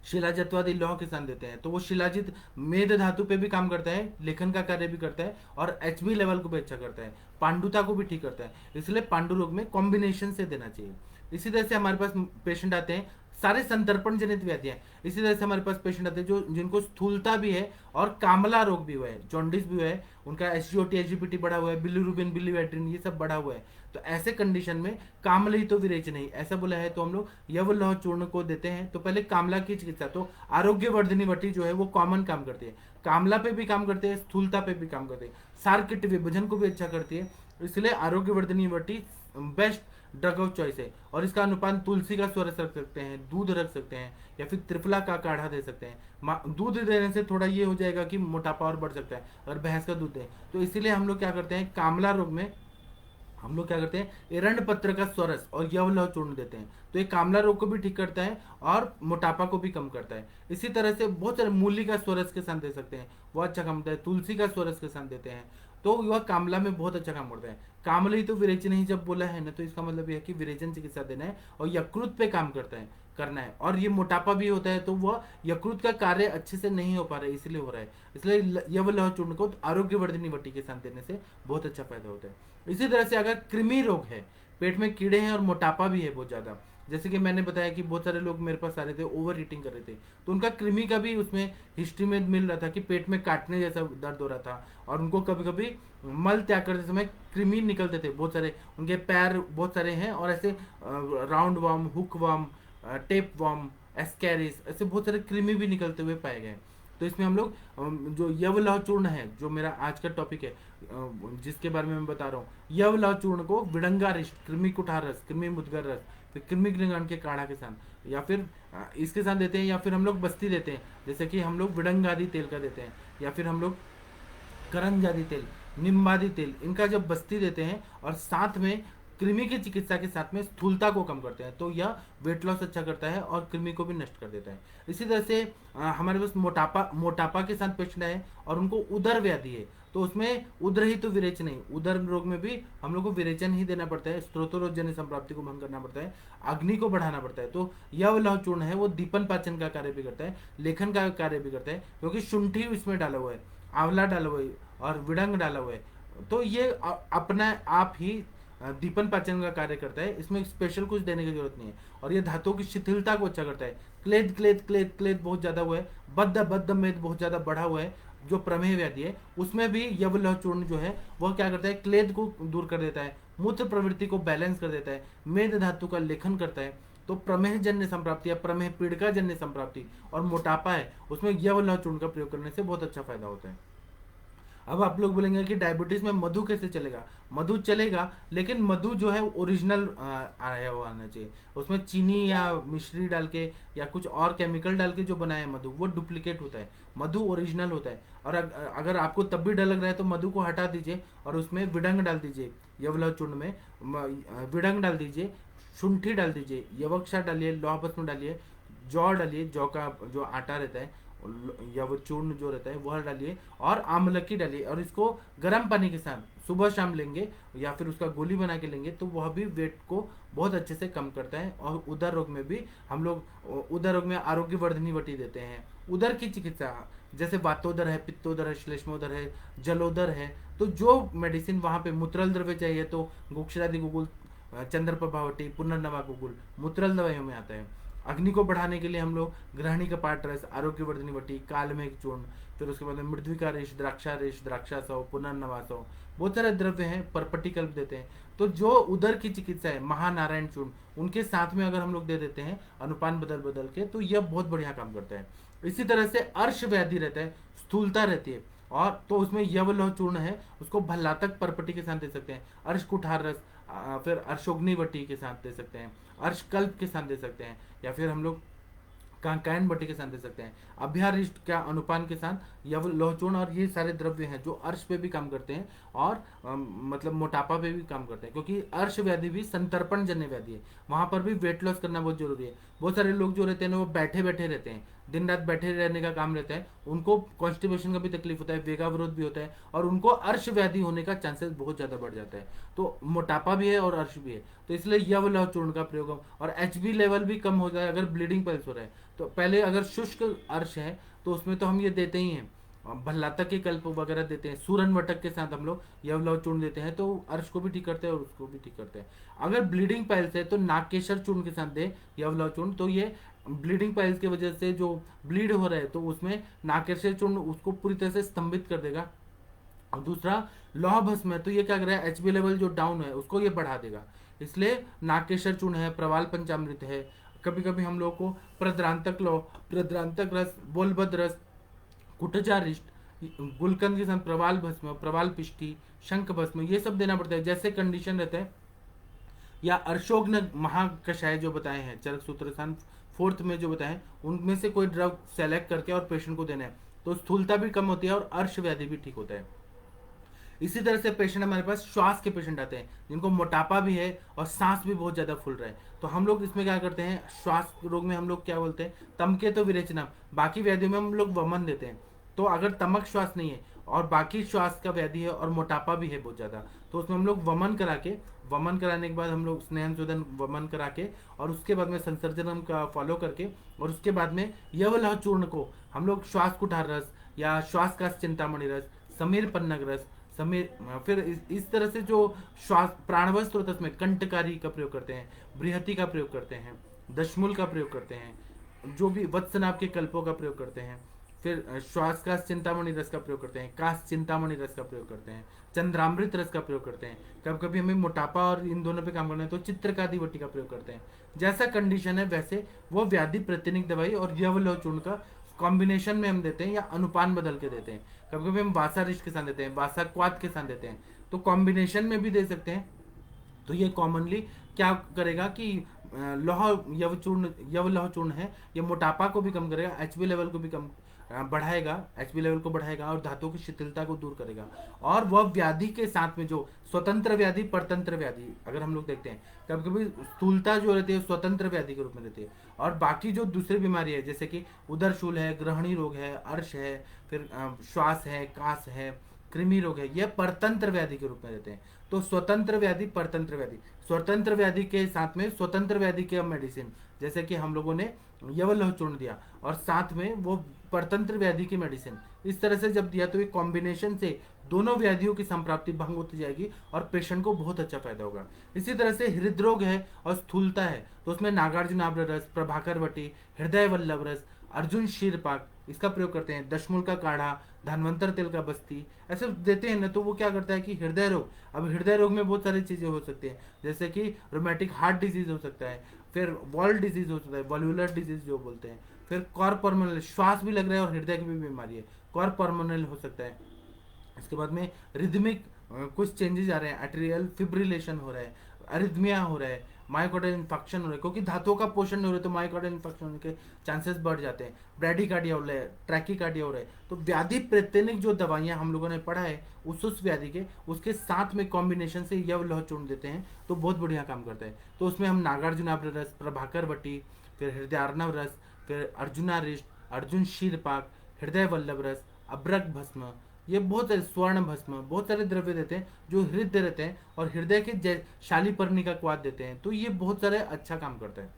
शिलाजत्वादि लौह के साथ देते हैं। तो वो शिलाजित मेद धातु पे भी काम करता है, लेखन का कार्य भी करता है और एचबी लेवल को भी अच्छा करता है, पांडुता को भी ठीक करता है। इसलिए पांडु रोग में कॉम्बिनेशन से देना चाहिए। इसी तरह से हमारे पास पेशेंट आते हैं सारे संतर्पण जनित व्याधियां। इसी तरह से हमारे पास पेशेंट आते हैं जो जिनको स्थूलता भी है और कामला रोग भी हुआ है, जॉन्डिस भी हुआ है, उनका एसजीओटी एसजीपीटी बढ़ा हुआ है, बिलीरुबिन बिलीवेट्रिन ये सब बढ़ा हुआ है। तो ऐसे कंडीशन में कामली तो विरेच नहीं ऐसा बोला है, तो हम लोग यवलह चूर्ण को देते हैं। तो पहले कामला की चिकित्सा, तो आरोग्यवर्धिनी वटी जो है वो कॉमन काम करती है, कामला पे भी काम करते हैं, स्थूलता पे भी काम करते हैं, सार्किट विभजन को भी अच्छा करती है। इसलिए आरोग्यवर्धिनी वटी बेस्ट ड्रग ऑफ चॉइस है। और इसका अनुपान तुलसी का स्वरस रख सकते हैं, दूध रख सकते हैं, या फिर त्रिफला का काढ़ा दे सकते हैं। दूध देने से थोड़ा ये हो जाएगा कि मोटापा और बढ़ सकता है अगर भैंस का दूध दें। तो इसीलिए हम लोग क्या करते हैं, कामला रोग में हम लोग क्या करते हैं, एरंड पत्र का स्वरस और यवलह चूर्ण देते हैं। तो ये कामला रोग को भी ठीक करता है और मोटापा को भी कम करता है। इसी तरह से बहुत सारे मूली का स्वरस के साथ दे सकते हैं, वो अच्छा काम करता है। तुलसी का स्वरस के साथ देते हैं, तो वह कामला में बहुत अच्छा काम करता है। कामली तो विरेचन ही जब बोला है ना, तो इसका मतलब यह है कि विरेचन चिकित्सा देना है और यकृत पे काम करता है, करना है। और ये मोटापा भी होता है, तो वह यकृत का कार्य अच्छे से नहीं हो पा रहा है, इसलिए हो रहा है। इसलिए यवलह चूर्ण को आरोग्यवर्धिनी वटी के साथ देने से बहुत अच्छा फायदा होता है। इसी तरह से अगर कृमि रोग है, पेट में कीड़े हैं और मोटापा भी है बहुत ज्यादा, जैसे कि मैंने बताया कि बहुत सारे लोग मेरे पास आ रहे थे ओवर ईटिंग कर रहे थे, तो उनका कृमि का भी उसमें हिस्ट्री में मिल रहा था कि पेट में काटने जैसा दर्द हो रहा था, और उनको कभी कभी मल त्याग करते समय कृमि निकलते थे बहुत सारे, उनके पैर बहुत सारे हैं, और ऐसे round worm, hook worm, tape worm, Ascaris, ऐसे बहुत सारे कृमि भी निकलते हुए पाए गए। तो इसमें हम लोग जो यवलह चूर्ण है, जो मेरा आज का टॉपिक है, जिसके बारे में मैं बता रहा हूँ, यवलह चूर्ण को विडंगारिष्ट, कृमि कुठार रस, कृमि मुदगर रस, फिर कृमि ग्लिंगन के काढ़ा के साथ, या फिर इसके साथ देते हैं, या फिर हम लोग बस्ती देते हैं, जैसे कि हम लोग विडंगादि तेल का देते हैं, या फिर हम लोग करंजादि तेल, निम्बादि तेल, इनका जब बस्ती देते हैं और साथ में कृमि की चिकित्सा के साथ में स्थूलता को कम करते हैं, तो यह वेट लॉस अच्छा करता है और कृमि को भी नष्ट कर देता है। इसी तरह से हमारे पास मोटापा के साथ पेशेंट है और उनको उदर व्याधि है, तो उसमें उदर ही तो विरेचन नहीं, उदर रोग में भी हम लोग को विरेचन ही देना पड़ता है, स्त्रोतोरोजन्य संप्राप्ति को भंग करना पड़ता है, अग्नि को बढ़ाना पड़ता है। तो यह लौह चूर्ण है वो दीपन पाचन का कार्य भी करता है, लेखन का कार्य भी करता है, क्योंकि शुंठी इसमें डाला हुआ है, आंवला डाला हुआ है और विडंग डाला हुआ है। तो ये अपना आप ही दीपन पाचन का कार्य करता है, इसमें स्पेशल कुछ देने की जरूरत नहीं है। और ये धातुओं की शिथिलता को अच्छा करता है। क्लेद क्लेद क्लेद क्लेद बहुत ज्यादा हुआ है, बद्ध बद्ध मेद बहुत ज्यादा बढ़ा हुआ है, जो प्रमेह व्याधि है, उसमें भी यवलह चूर्ण जो है वह क्या करता है, क्लेद को दूर कर देता है, मूत्र प्रवृत्ति को बैलेंस कर देता है, मेद धातु का लेखन करता है। तो प्रमेह जन्य संप्राप्ति या प्रमेह पीड़िका जन्य संप्राप्ति और मोटापा है, उसमें यवलह चूर्ण का प्रयोग करने से बहुत अच्छा फायदा होता है। अब आप लोग बोलेंगे कि डायबिटीज में मधु कैसे चलेगा, मधु चलेगा, लेकिन मधु जो है ओरिजिनल आया हुआ आना चाहिए। उसमें चीनी या मिश्री डाल के या कुछ और केमिकल डाल के जो बनाया है मधु, वो डुप्लीकेट होता है, मधु ओरिजिनल होता है। और अगर आपको तब भी डर लग रहा है तो मधु को हटा दीजिए और उसमें विडंग डाल दीजिए, यवलह चूर्ण में विडंग डाल दीजिए, शुंठी डाल दीजिए, यवक्षा डालिए, लौह भस्म डालिए, जौ डालिए, जौ का जो आटा रहता है या वो चूर्ण जो रहता है वह डालिए, और आमलकी डालिए, और इसको गर्म पानी के साथ सुबह शाम लेंगे या फिर उसका गोली बना के लेंगे, तो वह भी वेट को बहुत अच्छे से कम करता है। और उदर रोग में भी हम लोग उदर रोग में आरोग्यवर्धनी वटी देते हैं। उदर की चिकित्सा जैसे वातोदर है, पित्तोदर है, श्लेष्मोदर है, जलोदर है, तो जो मेडिसिन वहाँ पे मूत्रल द्रव्य चाहिए तो गुक्षरादि गुगुल, चंद्र प्रभावटी, पुनर्नवा गुगुल मूत्रल दवाइयों में आता है। अग्नि को बढ़ाने के लिए हम लोग ग्रहणी का पाठ रस, आरोग्यवर्धनी वटी, कालमेघ चूर्ण, फिर उसके बाद मृद्विका रेश, द्राक्षासव, पुनर्नवासव, बहुत सारे द्रव्य हैं, परपटी कल्प देते हैं। तो जो उदर की चिकित्सा है, महानारायण चूर्ण, उनके साथ में अगर हम लोग दे देते हैं अनुपान बदल बदल के, तो यह बहुत बढ़िया काम करता है। इसी तरह से अर्श व्याधि रहता है, स्थूलता रहती है, और तो उसमें यवलौह चूर्ण है, उसको भल्लातक परपटी के साथ दे सकते हैं, अर्श कुठार रस, फिर अर्शोग्निवटी के साथ दे सकते हैं, अर्शकल्प के साथ दे सकते हैं, या फिर हम लोग कांकायन बटी के साथ दे सकते हैं, अभ्यारिष्ट का अनुपान के साथ यवलौह चूर्ण। और ये सारे द्रव्य हैं जो अर्श पे भी काम करते हैं और मतलब मोटापा पे भी काम करते हैं, क्योंकि अर्श व्याधि भी संतर्पण जन्य व्याधि है, वहां पर भी वेट लॉस करना बहुत जरूरी है। बहुत सारे लोग जो रहते हैं ना वो बैठे बैठे रहते हैं, दिन रात बैठे रहने का काम रहता है, उनको कॉन्स्टिपेशन का भी तकलीफ होता है, वेगावरोध भी होता है, और उनको अर्श व्याधि होने का चांसेस बहुत ज्यादा बढ़ जाता है। तो मोटापा भी है और अर्श भी है, तो इसलिए यवलौह चूर्ण का प्रयोग हो। और एचबी लेवल भी कम हो जाए अगर ब्लीडिंग पल्स हो रहा है। तो पहले अगर शुष्क अर्श है तो उसमें तो हम ये देते ही हैं, भल्लातक के कल्प वगैरह देते हैं, सूरन वटक के साथ हम लोग यवलौह चूर्ण देते हैं, तो अर्श को भी ठीक करते हैं और उसको भी ठीक करते हैं। अगर ब्लीडिंग पाइल्स है तो नागकेशर चूर्ण के साथ दे यवलौह चूर्ण, तो ये ब्लीडिंग पाइल्स की वजह से जो ब्लीड हो रहा है तो उसमें नागकेशर चूर्ण उसको पूरी तरह से स्तंभित कर देगा। और दूसरा लौह भस्म है, तो ये क्या करेगा, एचबी लेवल जो डाउन है उसको ये बढ़ा देगा, इसलिए नागकेशर चूर्ण है, प्रवाल पंचामृत है, कभी कभी हम लोग को प्रद्रांतक लौह, प्रद्रांतक रस, बोलबद रस, कुटचारिष्ट, गुलकंद के साथ प्रवाल भस्म, प्रवाल पिष्टी, शंख भस्म, ये सब देना पड़ता है जैसे कंडीशन रहता है। या अर्शोग्न महाकषाय जो बताए हैं चरक सूत्र स्थान 4th में जो बताए हैं, उनमें से कोई ड्रग सेलेक्ट करके और पेशेंट को देना है, तो स्थूलता भी कम होती है और अर्श व्याधि भी ठीक होता है। इसी तरह से पेशेंट हमारे पास श्वास के पेशेंट आते हैं जिनको मोटापा भी है और सांस भी बहुत ज्यादा फूल रहा है, तो हम लोग इसमें क्या करते हैं, श्वास रोग में हम लोग क्या बोलते हैं, तमके तो विरेचना, बाकी व्याधियों में हम लोग वमन देते हैं। तो अगर तमक श्वास नहीं है और बाकी श्वास का व्याधि है और मोटापा भी है बहुत ज्यादा, तो उसमें हम लोग वमन करा के, वमन कराने के बाद हम लोग स्नेहन शोधन वमन करा के, और उसके बाद में संसर्जनम का फॉलो करके, और उसके बाद में यवलौह चूर्ण को हम लोग श्वास कुठार रस या श्वास का चिंतामणि रस, समीर पन्नग रस, समीर, फिर इस तरह से जो श्वास प्राणवय स्रोत में कंटकारी का प्रयोग करते हैं, बृहति का प्रयोग करते हैं, दशमूल का प्रयोग करते हैं, जो भी वत्सनाभ के कल्पों का प्रयोग करते हैं, फिर श्वास का चिंतामणि रस का प्रयोग करते हैं, काश चिंतामणि रस का प्रयोग करते हैं, चंद्रामृत रस का प्रयोग करते हैं, कभी कभी हमें मोटापा और इन दोनों पे काम करना है तो चित्रकादि वटी का प्रयोग करते हैं। जैसा कंडीशन है वैसे वो व्याधि प्रतिनिक दवाई और यवलौह चूर्ण का कॉम्बिनेशन में हम देते हैं या अनुपान बदल के देते हैं। कभी कभी हम वासा रिष्ट के साथ देते हैं, वासा क्वाद के साथ देते हैं, तो कॉम्बिनेशन में भी दे सकते हैं। तो ये कॉमनली क्या करेगा कि यवलौह चूर्ण है, ये मोटापा को भी कम करेगा, एचबी लेवल को भी कम बढ़ाएगा, एचबी लेवल को बढ़ाएगा और धातुओं की शिथिलता को दूर करेगा। और वह व्याधि के साथ में जो स्वतंत्र व्याधि, परतंत्र व्याधि अगर हम लोग देखते हैं, कभी कभी स्थूलता जो रहती है स्वतंत्र व्याधि के रूप में रहती है, और बाकी जो दूसरी बीमारी है जैसे कि उदरशूल है, ग्रहणी रोग है, अर्श है, फिर श्वास है, कास है, कृमि रोग है, ये परतंत्र व्याधि के रूप में रहते हैं। तो स्वतंत्र व्याधि, परतंत्र व्याधि, स्वतंत्र व्याधि के साथ में स्वतंत्र व्याधि के मेडिसिन, जैसे कि हम लोगों ने यवलौह चूर्ण दिया और साथ में वो परतंत्र व्याधि की मेडिसिन, इस तरह से जब दिया तो ये कॉम्बिनेशन से दोनों व्याधियों की संप्राप्ति भंग होती जाएगी और पेशेंट को बहुत अच्छा फायदा होगा। इसी तरह से हृदरोग है और स्थूलता है तो उसमें नागार्जुनाम्र रस, प्रभाकर वटी, हृदय वल्लभ रस, अर्जुन शीरपाक इसका प्रयोग करते हैं, दशमूल का काढ़ा, धनवंतर तेल का बस्ती ऐसे देते हैं ना। तो वो क्या करता है कि हृदय रोग, अब हृदय रोग में बहुत सारी चीजें हो सकती हैं, जैसे कि रोमेटिक हार्ट डिजीज हो सकता है, फिर वॉल डिजीज हो सकता है, वॉल्यूलर डिजीज जो बोलते हैं, फिर कॉर्पोर्मोनल, श्वास भी लग रहा है और हृदय की भी बीमारी है, कॉर्पोर्मोनल हो सकता है। इसके बाद में रिदमिक कुछ चेंजेस आ रहे हैं, एट्रियल फिब्रिलेशन हो रहा है, अरिथमिया हो रहा है, मायोकार्डियल इन्फेक्शन हो रहा है, क्योंकि धातुओं का पोषण नहीं हो रहा है तो मायोकार्डियल इन्फेक्शन होने के चांसेस बढ़ जाते हैं, ब्रैडीकार्डिया हो रहा है, ट्रैकीकार्डिया हो रहा है। तो व्याधि प्रतिनिक जो दवाइयाँ हम लोगों ने पढ़ा है उस व्याधि के, उसके साथ में कॉम्बिनेशन से यवलौह चूर्ण देते हैं तो बहुत बढ़िया काम करता है। तो उसमें हम नागार्जुनाम्र रस, प्रभाकर वटी, फिर हृदयार्णव रस, फिर अर्जुनारिष्ट, अर्जुन शीरपाक, हृदय वल्लभ रस, अब्रक भस्म, ये बहुत स्वर्ण भस्म, बहुत सारे द्रव्य देते हैं जो हृदय रहते हैं और हृदय के शालीपर्णी का क्वाद देते हैं, तो ये बहुत सारे अच्छा काम करता है।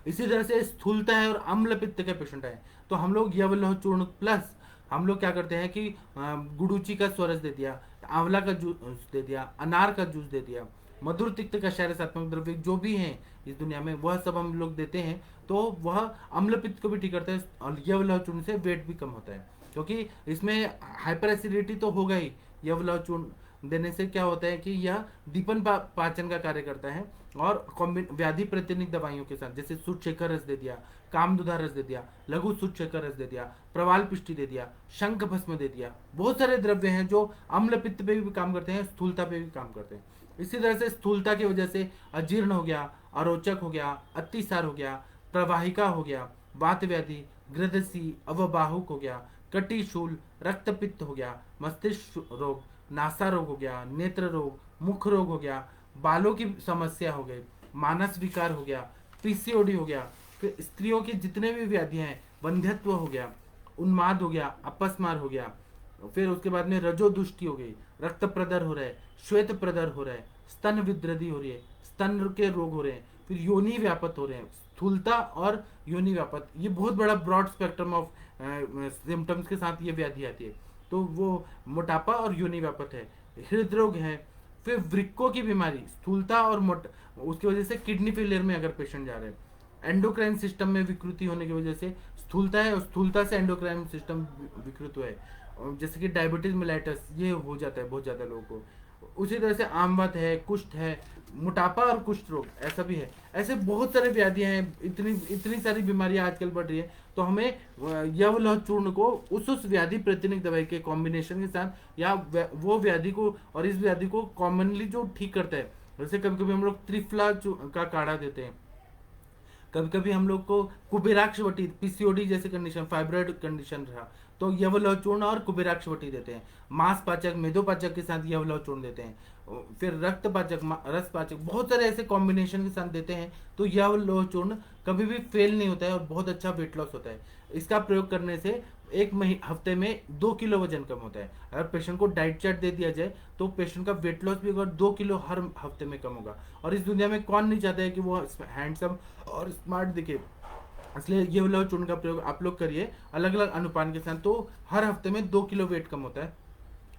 इसी तरह से स्थूलता है और अम्ल पित्त के पेशेंट है तो हम लोग यवलौह चूर्ण प्लस हम लोग क्या करते हैं कि गुडूची का स्वरस दे दिया, आंवला का जूस दे दिया, अनार का जूस दे दिया, मधुर तिक्त कषाय रसात्मक द्रव्य जो भी हैं इस दुनिया में वह सब हम लोग देते हैं, तो वह अम्ल पित्त को भी ठीक करता है और यवलौह चूर्ण से वेट भी कम होता है, क्योंकि इसमें हाइपर एसिडिटी तो होगा ही। यवलौह चूर्ण देने से क्या होता है कि यह दीपन पाचन का कार्य करता है और व्याधि प्रतिनिधि दवाइयों के साथ, जैसे सूचशेखर रस दे दिया, कामदुधा रस दे दिया, लघु सूचशेखर रस दे दिया, प्रवाल पिष्टि दे दिया, शंख भस्म दे दिया। बहुत सारे द्रव्य हैं जो अम्ल पित्त पे भी काम करते हैं, स्थूलता पे भी काम करते हैं। इसी तरह से स्थूलता की वजह से अजीर्ण हो गया, अरोचक हो गया, अतिसार हो गया, प्रवाहिका हो गया, वात व्याधि, ग्रदसी, अवबाहुक हो गया, कटिशूल, रक्तपित्त हो गया, मस्तिष्क रोग, नासा रोग हो गया, नेत्र रोग, मुख रोग हो गया, बालों की समस्या हो गई, मानस विकार हो गया, पीसीओडी हो गया। फिर स्त्रियों की जितने भी व्याधियां हैं, वंध्यत्व हो गया, उन्माद हो गया, अपस्मार हो गया। फिर उसके बाद में रजोदुष्टि हो गई, रक्त प्रदर हो रहा है, श्वेत प्रदर हो रहा है, स्तन विद्रदी हो रही है, स्तन के रोग हो रहे हैं, फिर योनि व्यापत हो रहे हैं। स्थूलता और योनि व्यापत, ये बहुत बड़ा ब्रॉड स्पेक्ट्रम ऑफ सिम्टम्स के साथ ये व्याधि आती है। तो वो मोटापा और योनि व्यापत है। हृदय रोग है, फिर वृक्कों की बीमारी, स्थूलता और उसकी वजह से किडनी फेलियर में अगर पेशेंट जा रहे हैं, एंडोक्राइन सिस्टम में विकृति होने की वजह से स्थूलता है, और स्थूलता से एंडोक्राइन सिस्टम विकृत हुआ है, जैसे कि डायबिटीज मेलाइटस, ये हो जाता है बहुत ज़्यादा लोगों को। उसी तरह से आमवत है, कुष्ठ है, मोटापा और कुष्ठ रोग ऐसा भी है। ऐसे बहुत सारे व्याधियां हैं, इतनी इतनी सारी बीमारियां आजकल बढ़ रही है। तो हमें यवलौह चूर्ण को उस व्याधि प्रतिनिधि दवाई के कॉम्बिनेशन के साथ, या वो व्याधि को और इस व्याधि को कॉमनली जो ठीक करता है, जैसे कभी कभी हम लोग त्रिफला का काढ़ा देते हैं, कभी कभी हम लोग को कुबेराक्षवटी, पीसीओडी जैसे कंडीशन, फाइब्रॉइड कंडीशन रहा तो यवलौह चूर्ण और कुबेराक्षवटी देते हैं। मांस पाचक, मेदोपाचक के साथ यवलौह चूर्ण देते हैं। फिर रक्त पाचक, रस पाचक, बहुत सारे ऐसे कॉम्बिनेशन के साथ देते हैं। तो यवलौह चूर्ण कभी भी फेल नहीं होता है और बहुत अच्छा वेट लॉस होता है। इसका प्रयोग करने से एक हफ्ते में 2 किलो वजन कम होता है। अगर पेशेंट को डाइट चार्ट दे दिया जाए तो पेशेंट का वेट लॉस भी अगर 2 किलो हर हफ्ते में कम होगा। और इस दुनिया में कौन नहीं चाहता है कि वो हैंडसम और स्मार्ट दिखे। इसलिए ये वाला चूर्ण का प्रयोग आप लोग करिए अलग अलग अनुपान के साथ। तो हर हफ्ते में 2 किलो वेट कम होता है,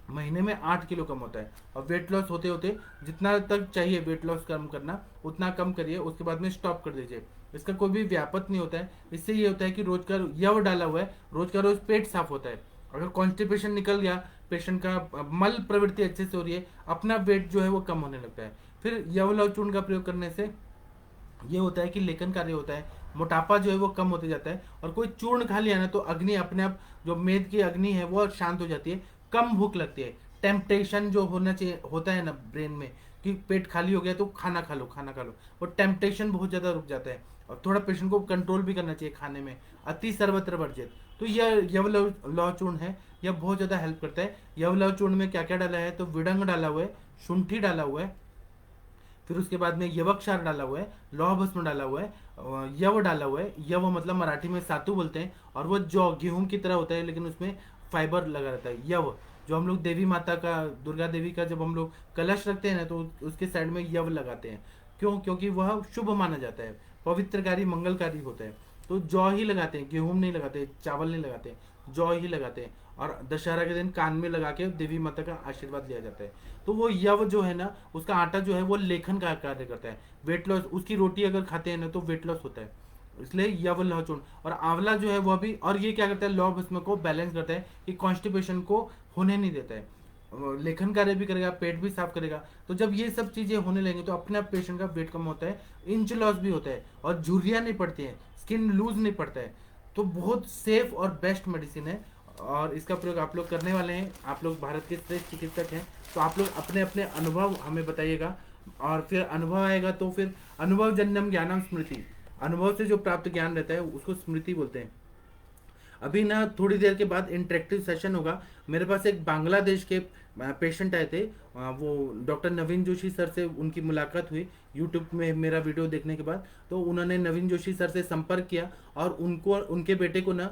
महीने में 8 किलो कम होता है। और वेट लॉस होते होते जितना तक चाहिए वेट लॉस कम करना उतना कम करिए, उसके बाद में स्टॉप कर दीजिए। इसका कोई भी व्यापत नहीं होता है। इससे ये होता है कि रोज का यव डाला हुआ है, रोज का रोज पेट साफ होता है। अगर कॉन्स्टिपेशन निकल गया, पेशेंट का मल प्रवृत्ति अच्छे से हो रही है, अपना वेट जो है वो कम होने लगता है। फिर यवलव चूर्ण का प्रयोग करने से ये होता है कि लेखन कार्य होता है, मोटापा जो है वो कम होते जाता है। और कोई चूर्ण खा लिया ना तो अग्नि अपने आप, जो मेद की अग्नि है वो शांत हो जाती है, कम भूख लगती है। टेम्पटेशन जो होना चाहिए होता है ना ब्रेन में कि पेट खाली हो गया तो खाना खा लो खाना खा लो, वो टेम्पटेशन बहुत ज़्यादा रुक जाता है। और थोड़ा पेशेंट को कंट्रोल भी करना चाहिए खाने में, अति सर्वत्र वर्जित। तो यह यवलव चूर्ण है, यह बहुत ज़्यादा हेल्प करता है। यवलव चूर्ण में क्या क्या डाला है, तो विडंग डाला हुआ है, शुंठी डाला हुआ है, फिर उसके बाद में यवक्षार डाला हुआ है, लौह भस्म डाला हुआ है, यव डाला हुआ है। यव मतलब मराठी में सातु बोलते हैं, और वो जौ गेहूं की तरह होता है लेकिन उसमें फाइबर लगा रहता है। यव जो हम लोग देवी माता का, दुर्गा देवी का जब हम लोग कलश रखते हैं ना तो उसके साइड में यव लगाते हैं। क्यों? क्योंकि वह शुभ माना जाता है, पवित्रकारी मंगलकारी होता है। तो जौ ही लगाते हैं, गेहूं नहीं लगाते, चावल नहीं लगाते, जौ ही लगाते हैं। और दशहरा के दिन कान में लगा के देवी माता का आशीर्वाद लिया जाता है। तो वो यव जो है ना, उसका आटा जो है वो लेखन का कार्य करता है, वेट लॉस। उसकी रोटी अगर खाते हैं ना तो वेट लॉस होता है, इसलिए यव लौह चूर्ण। और आंवला जो है वह भी, और ये क्या करता है, लौह भस्म को बैलेंस करता है कि कॉन्स्टिपेशन को होने नहीं देता है, लेखन कार्य भी करेगा, पेट भी साफ करेगा। तो जब ये सब चीजें होने लगेंगी तो अपने आप पेशेंट का वेट कम होता है, इंच लॉस भी होता है, और झुर्रियाँ नहीं पड़ती हैं, स्किन लूज नहीं पड़ता है। तो बहुत सेफ और बेस्ट मेडिसिन है, और इसका प्रयोग आप लोग करने वाले हैं। आप लोग भारत के श्रेष्ठ चिकित्सक हैं, तो आप लोग अपने अपने अनुभव हमें बताइएगा। और फिर अनुभव आएगा तो फिर अनुभव जन्यम ज्ञानम स्मृति, अनुभव से जो प्राप्त ज्ञान रहता है उसको स्मृति बोलते हैं। अभी ना थोड़ी देर के बाद इंटरेक्टिव सेशन होगा। मेरे पास एक बांग्लादेश के पेशेंट आए थे, वो डॉक्टर नवीन जोशी सर से उनकी मुलाकात हुई यूट्यूब में मेरा वीडियो देखने के बाद। तो उन्होंने नवीन जोशी सर से संपर्क किया, और उनको, उनके बेटे को ना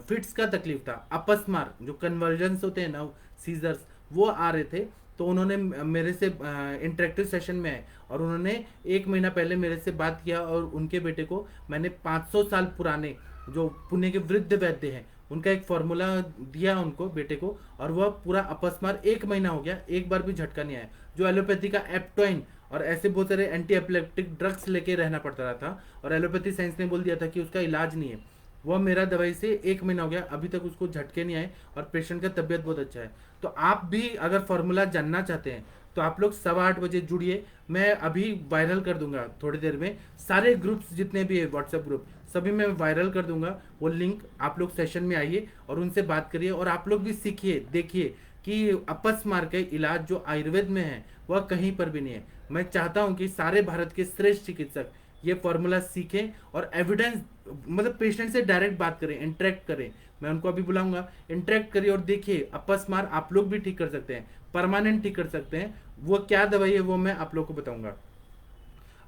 फिट्स का तकलीफ था, अपस्मार जो कन्वर्जन्स होते हैं ना, सीजर्स, वो आ रहे थे। तो उन्होंने मेरे से इंटरेक्टिव सेशन में आए, और उन्होंने 1 महीना पहले मेरे से बात किया, और उनके बेटे को मैंने 500 साल पुराने जो पुणे के वृद्ध वैद्य हैं उनका एक फॉर्मूला दिया उनको, बेटे को, और वह पूरा अपस्मार 1 महीना हो गया, एक बार भी झटका नहीं आया। जो एलोपैथी का एप्टोइन और ऐसे बहुत सारे एंटी एपिलेप्टिक ड्रग्स लेके रहना पड़ता रहा था, और एलोपैथी साइंस ने बोल दिया था कि उसका इलाज नहीं है, वह मेरा दवाई से 1 महीना हो गया, अभी तक उसको झटके नहीं आए, और पेशेंट का तबियत बहुत अच्छा है। तो आप भी अगर फॉर्मूला जानना चाहते हैं तो आप लोग 8:15 बजे जुड़िए। मैं अभी वायरल कर दूंगा थोड़ी देर में, सारे ग्रुप्स जितने भी है व्हाट्सएप ग्रुप सभी में वायरल कर दूंगा वो लिंक। आप लोग सेशन में आइए और उनसे बात करिए, और आप लोग भी सीखिए, देखिए कि अपस्मार का इलाज जो आयुर्वेद में है वह कहीं पर भी नहीं है। मैं चाहता हूं कि सारे भारत के श्रेष्ठ चिकित्सक ये फॉर्मूला सीखें और एविडेंस, मतलब पेशेंट से डायरेक्ट बात करें, इंटरेक्ट करें। मैं उनको अभी बुलाऊंगा, इंटरेक्ट करिए और देखिए अपस्मार आप लोग भी ठीक कर सकते हैं, परमानेंट ठीक कर सकते हैं। वो क्या दवाई है वो मैं आप लोग को बताऊंगा।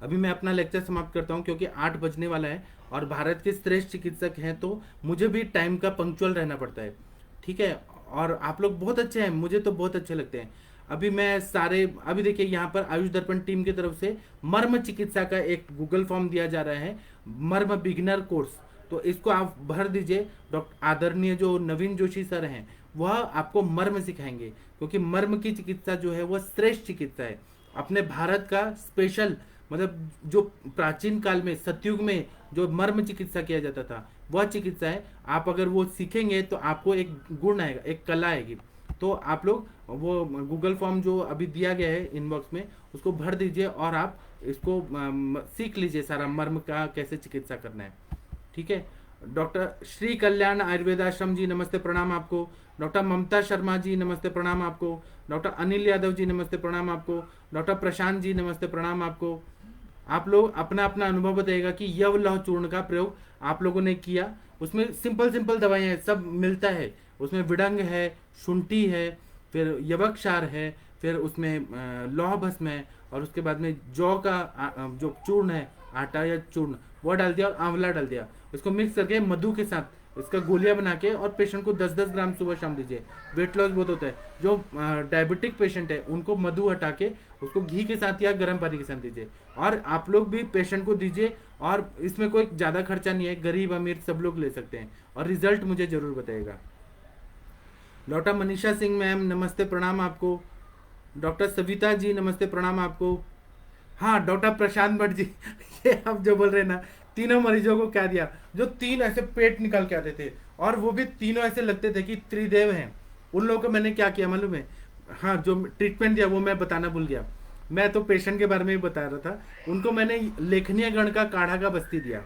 अभी मैं अपना लेक्चर समाप्त करता हूं क्योंकि 8 बजने वाला है और भारत के श्रेष्ठ चिकित्सक हैं तो मुझे भी टाइम का पंक्चुअल रहना पड़ता है, ठीक है। और आप लोग बहुत अच्छे हैं, मुझे तो बहुत अच्छे लगते हैं। अभी देखिए यहाँ पर आयुष दर्पण टीम की तरफ से मर्म चिकित्सा का एक गूगल फॉर्म दिया जा रहा है, मर्म बिगिनर कोर्स। तो इसको आप भर दीजिए। डॉक्टर आदरणीय जो नवीन जोशी सर हैं वह आपको मर्म सिखाएंगे, क्योंकि मर्म की चिकित्सा जो है वह श्रेष्ठ चिकित्सा है। अपने भारत का स्पेशल, मतलब जो प्राचीन काल में सतयुग में जो मर्म चिकित्सा किया जाता था वह चिकित्सा है। आप अगर वो सीखेंगे तो आपको एक गुण आएगा, एक कला आएगी। तो आप लोग वो गूगल फॉर्म जो अभी दिया गया है इनबॉक्स में उसको भर दीजिए और आप इसको सीख लीजिए सारा मर्म का कैसे चिकित्सा करना है, ठीक है। डॉक्टर श्री कल्याण आयुर्वेदाश्रम जी नमस्ते प्रणाम आपको। डॉक्टर ममता शर्मा जी नमस्ते प्रणाम आपको। डॉक्टर अनिल यादव जी नमस्ते प्रणाम आपको। डॉक्टर प्रशांत जी नमस्ते प्रणाम आपको। आप लोग अपना अपना अनुभव बताइएगा कि यव लौह चूर्ण का प्रयोग आप लोगों ने किया। उसमें सिंपल सिंपल दवाइयाँ हैं, सब मिलता है उसमें। विडंग है, शुंठी है, फिर यवक्षार है, फिर उसमें लौह भस्म है, और उसके बाद में जौ का जो चूर्ण है, आटा या चूर्ण वो डाल दिया और आंवला डाल दिया। इसको मिक्स करके मधु के साथ इसका गोलियां बना के और पेशेंट को 10-10 ग्राम सुबह शाम दीजिए। वेट लॉस बहुत होता है। जो डायबिटिक पेशेंट है उनको मधु हटा के उसको घी के साथ या गर्म पानी के साथ दीजिए, और आप लोग भी पेशेंट को दीजिए। और इसमें कोई ज़्यादा खर्चा नहीं है, गरीब अमीर सब लोग ले सकते हैं, और रिजल्ट मुझे ज़रूर बताइएगा। डॉक्टर मनीषा सिंह मैम नमस्ते प्रणाम आपको। डॉक्टर सविता जी नमस्ते प्रणाम आपको। हाँ डॉक्टर प्रशांत भट्ट जी ये आप जो बोल रहे हैं ना, तीनों मरीजों को क्या दिया, जो 3 ऐसे पेट निकाल के आते थे और वो भी तीनों ऐसे लगते थे कि त्रिदेव हैं, उन लोगों को मैंने क्या किया मालूम है? हाँ, जो ट्रीटमेंट दिया वो मैं बताना भूल गया। मैं तो पेशेंट के बारे में ही बता रहा था। उनको मैंने लेखनीय गण का काढ़ा का बस्ती दिया।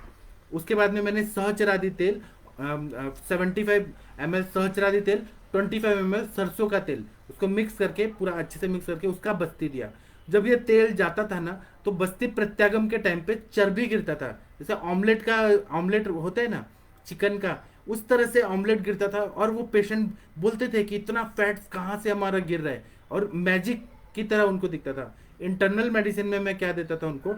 उसके बाद में मैंने सहचरादी तेल 75 ml सहचरादी तेल, 25 ml सरसों का तेल, उसको मिक्स करके पूरा अच्छे से मिक्स करके उसका बस्ती दिया। जब ये तेल जाता था ना तो बस्ती प्रत्यागम के टाइम पे चर्बी गिरता था, जैसे ऑमलेट होता है ना चिकन का, उस तरह से ऑमलेट गिरता था। और वो पेशेंट बोलते थे कि इतना फैट्स कहाँ से हमारा गिर रहा है, और मैजिक की तरह उनको दिखता था। इंटरनल मेडिसिन में मैं क्या देता था उनको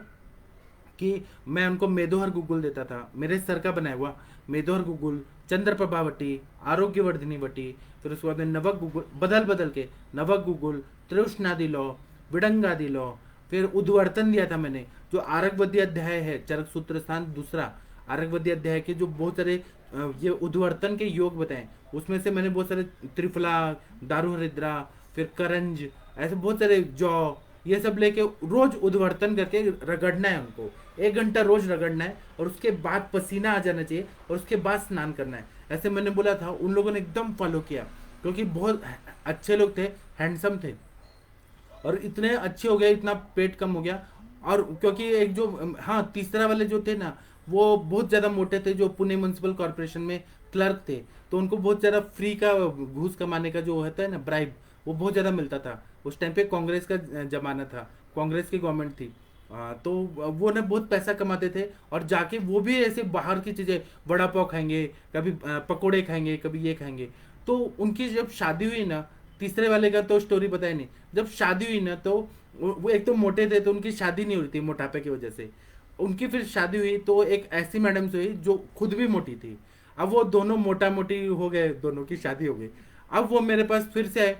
कि मैं उनको मेदोहर गुगुल देता था, मेरे सर का बनाया हुआ मेदोहर गुगुल, चंद्र प्रभावटी, आरोग्यवर्धिनी वटी, फिर उसके बाद में नवक गुगुल, बदल बदल के नवक गुगुल, त्रिउष्णादि लौ, विडंगादि लौ, फिर उद्वर्तन दिया था मैंने। जो आरगवद्य अध्याय है, चरक सूत्र स्थान दूसरा आरगवद्य अध्याय के जो बहुत सारे ये उद्वर्तन के योग बताए, उसमें से मैंने बहुत सारे त्रिफला, दारू हरिद्रा, फिर करंज, ऐसे बहुत सारे जौ, ये सब लेके रोज उद्वर्तन करके रगड़ना है उनको। 1 घंटा रोज रगड़ना है और उसके बाद पसीना आ जाना चाहिए और उसके बाद स्नान करना है। ऐसे मैंने बोला था, उन लोगों ने एकदम फॉलो किया क्योंकि बहुत अच्छे लोग थे, हैंडसम थे, और इतने अच्छे हो गए, इतना पेट कम हो गया। और क्योंकि एक जो हाँ तीसरा वाले जो थे ना वो बहुत ज़्यादा मोटे थे, जो पुणे म्यूनसिपल कॉरपोरेशन में क्लर्क थे, तो उनको बहुत ज़्यादा फ्री का घूस कमाने का जो होता है ना ब्राइब, वो बहुत ज़्यादा मिलता था। उस टाइम पे कांग्रेस का जमाना था, कांग्रेस की गवर्नमेंट थी। तो वो ना बहुत पैसा कमाते थे और जाके वो भी ऐसे बाहर की चीज़ें, वड़ा पाव खाएंगे, कभी पकोड़े खाएंगे, कभी ये खाएंगे। तो उनकी जब शादी हुई ना, तीसरे वाले का तो स्टोरी पता ही नहीं, जब शादी हुई ना तो वो एक तो मोटे थे तो उनकी शादी नहीं हुई थी मोटापे की वजह से। उनकी फिर शादी हुई तो एक ऐसी मैडम से हुई जो खुद भी मोटी थी। अब वो दोनों मोटा मोटी हो गए, दोनों की शादी हो गई। अब वो मेरे पास फिर से आए।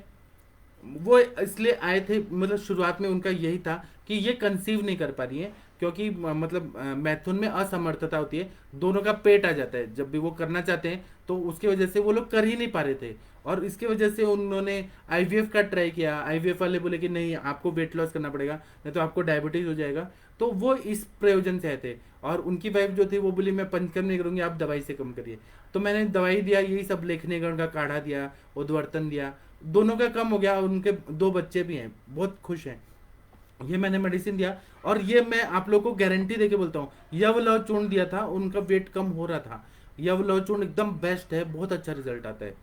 वो इसलिए आए थे, मतलब शुरुआत में उनका यही था कि ये कंसीव नहीं कर पा रही है क्योंकि मतलब मैथुन में असमर्थता होती है, दोनों का पेट आ जाता है जब भी वो करना चाहते हैं, तो उसकी वजह से वो लोग कर ही नहीं पा रहे थे। और इसकी वजह से उन्होंने आईवीएफ का ट्राई किया। आईवीएफ वाले बोले कि नहीं, आपको वेट लॉस करना पड़ेगा, नहीं तो आपको डायबिटीज हो जाएगा। तो वो इस प्रयोजन से आए थे। और उनकी वाइफ जो थी वो बोली मैं पंचकर्म नहीं करूंगी, आप दवाई से कम करिए। तो मैंने दवाई दिया, यही सब लेखनीगण का काढ़ा दिया, उद्वर्तन दिया। दोनों का कम हो गया, उनके 2 बच्चे भी हैं, बहुत खुश हैं। ये मैंने मेडिसिन दिया, और ये मैं आप लोगों को गारंटी देके बोलता हूँ, यवलव चूर्ण दिया था, उनका वेट कम हो रहा था। यवलव चूर्ण एकदम बेस्ट है, बहुत अच्छा रिजल्ट आता है।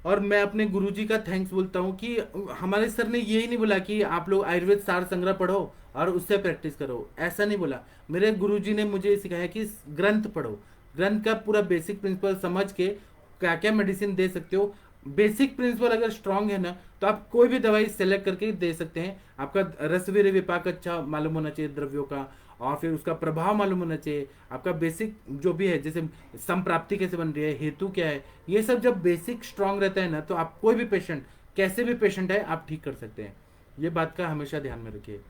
और मैं अपने गुरुजी का थैंक्स बोलता हूँ कि हमारे सर ने यही नहीं बोला कि आप लोग आयुर्वेद सार संग्रह पढ़ो और उससे प्रैक्टिस करो, ऐसा नहीं बोला। मेरे गुरुजी ने मुझे सिखाया कि ग्रंथ पढ़ो, ग्रंथ का पूरा बेसिक प्रिंसिपल समझ के क्या क्या मेडिसिन दे सकते हो। बेसिक प्रिंसिपल अगर स्ट्रांग है ना, तो आप कोई भी दवाई सेलेक्ट करके दे सकते हैं। आपका रसवीर विपाक अच्छा मालूम होना चाहिए द्रव्यों का, और फिर उसका प्रभाव मालूम होना चाहिए। आपका बेसिक जो भी है, जैसे संप्राप्ति कैसे बन रही है, हेतु क्या है, ये सब जब बेसिक स्ट्रांग रहता है ना, तो आप कोई भी पेशेंट, कैसे भी पेशेंट है, आप ठीक कर सकते हैं। ये बात का हमेशा ध्यान में रखिए।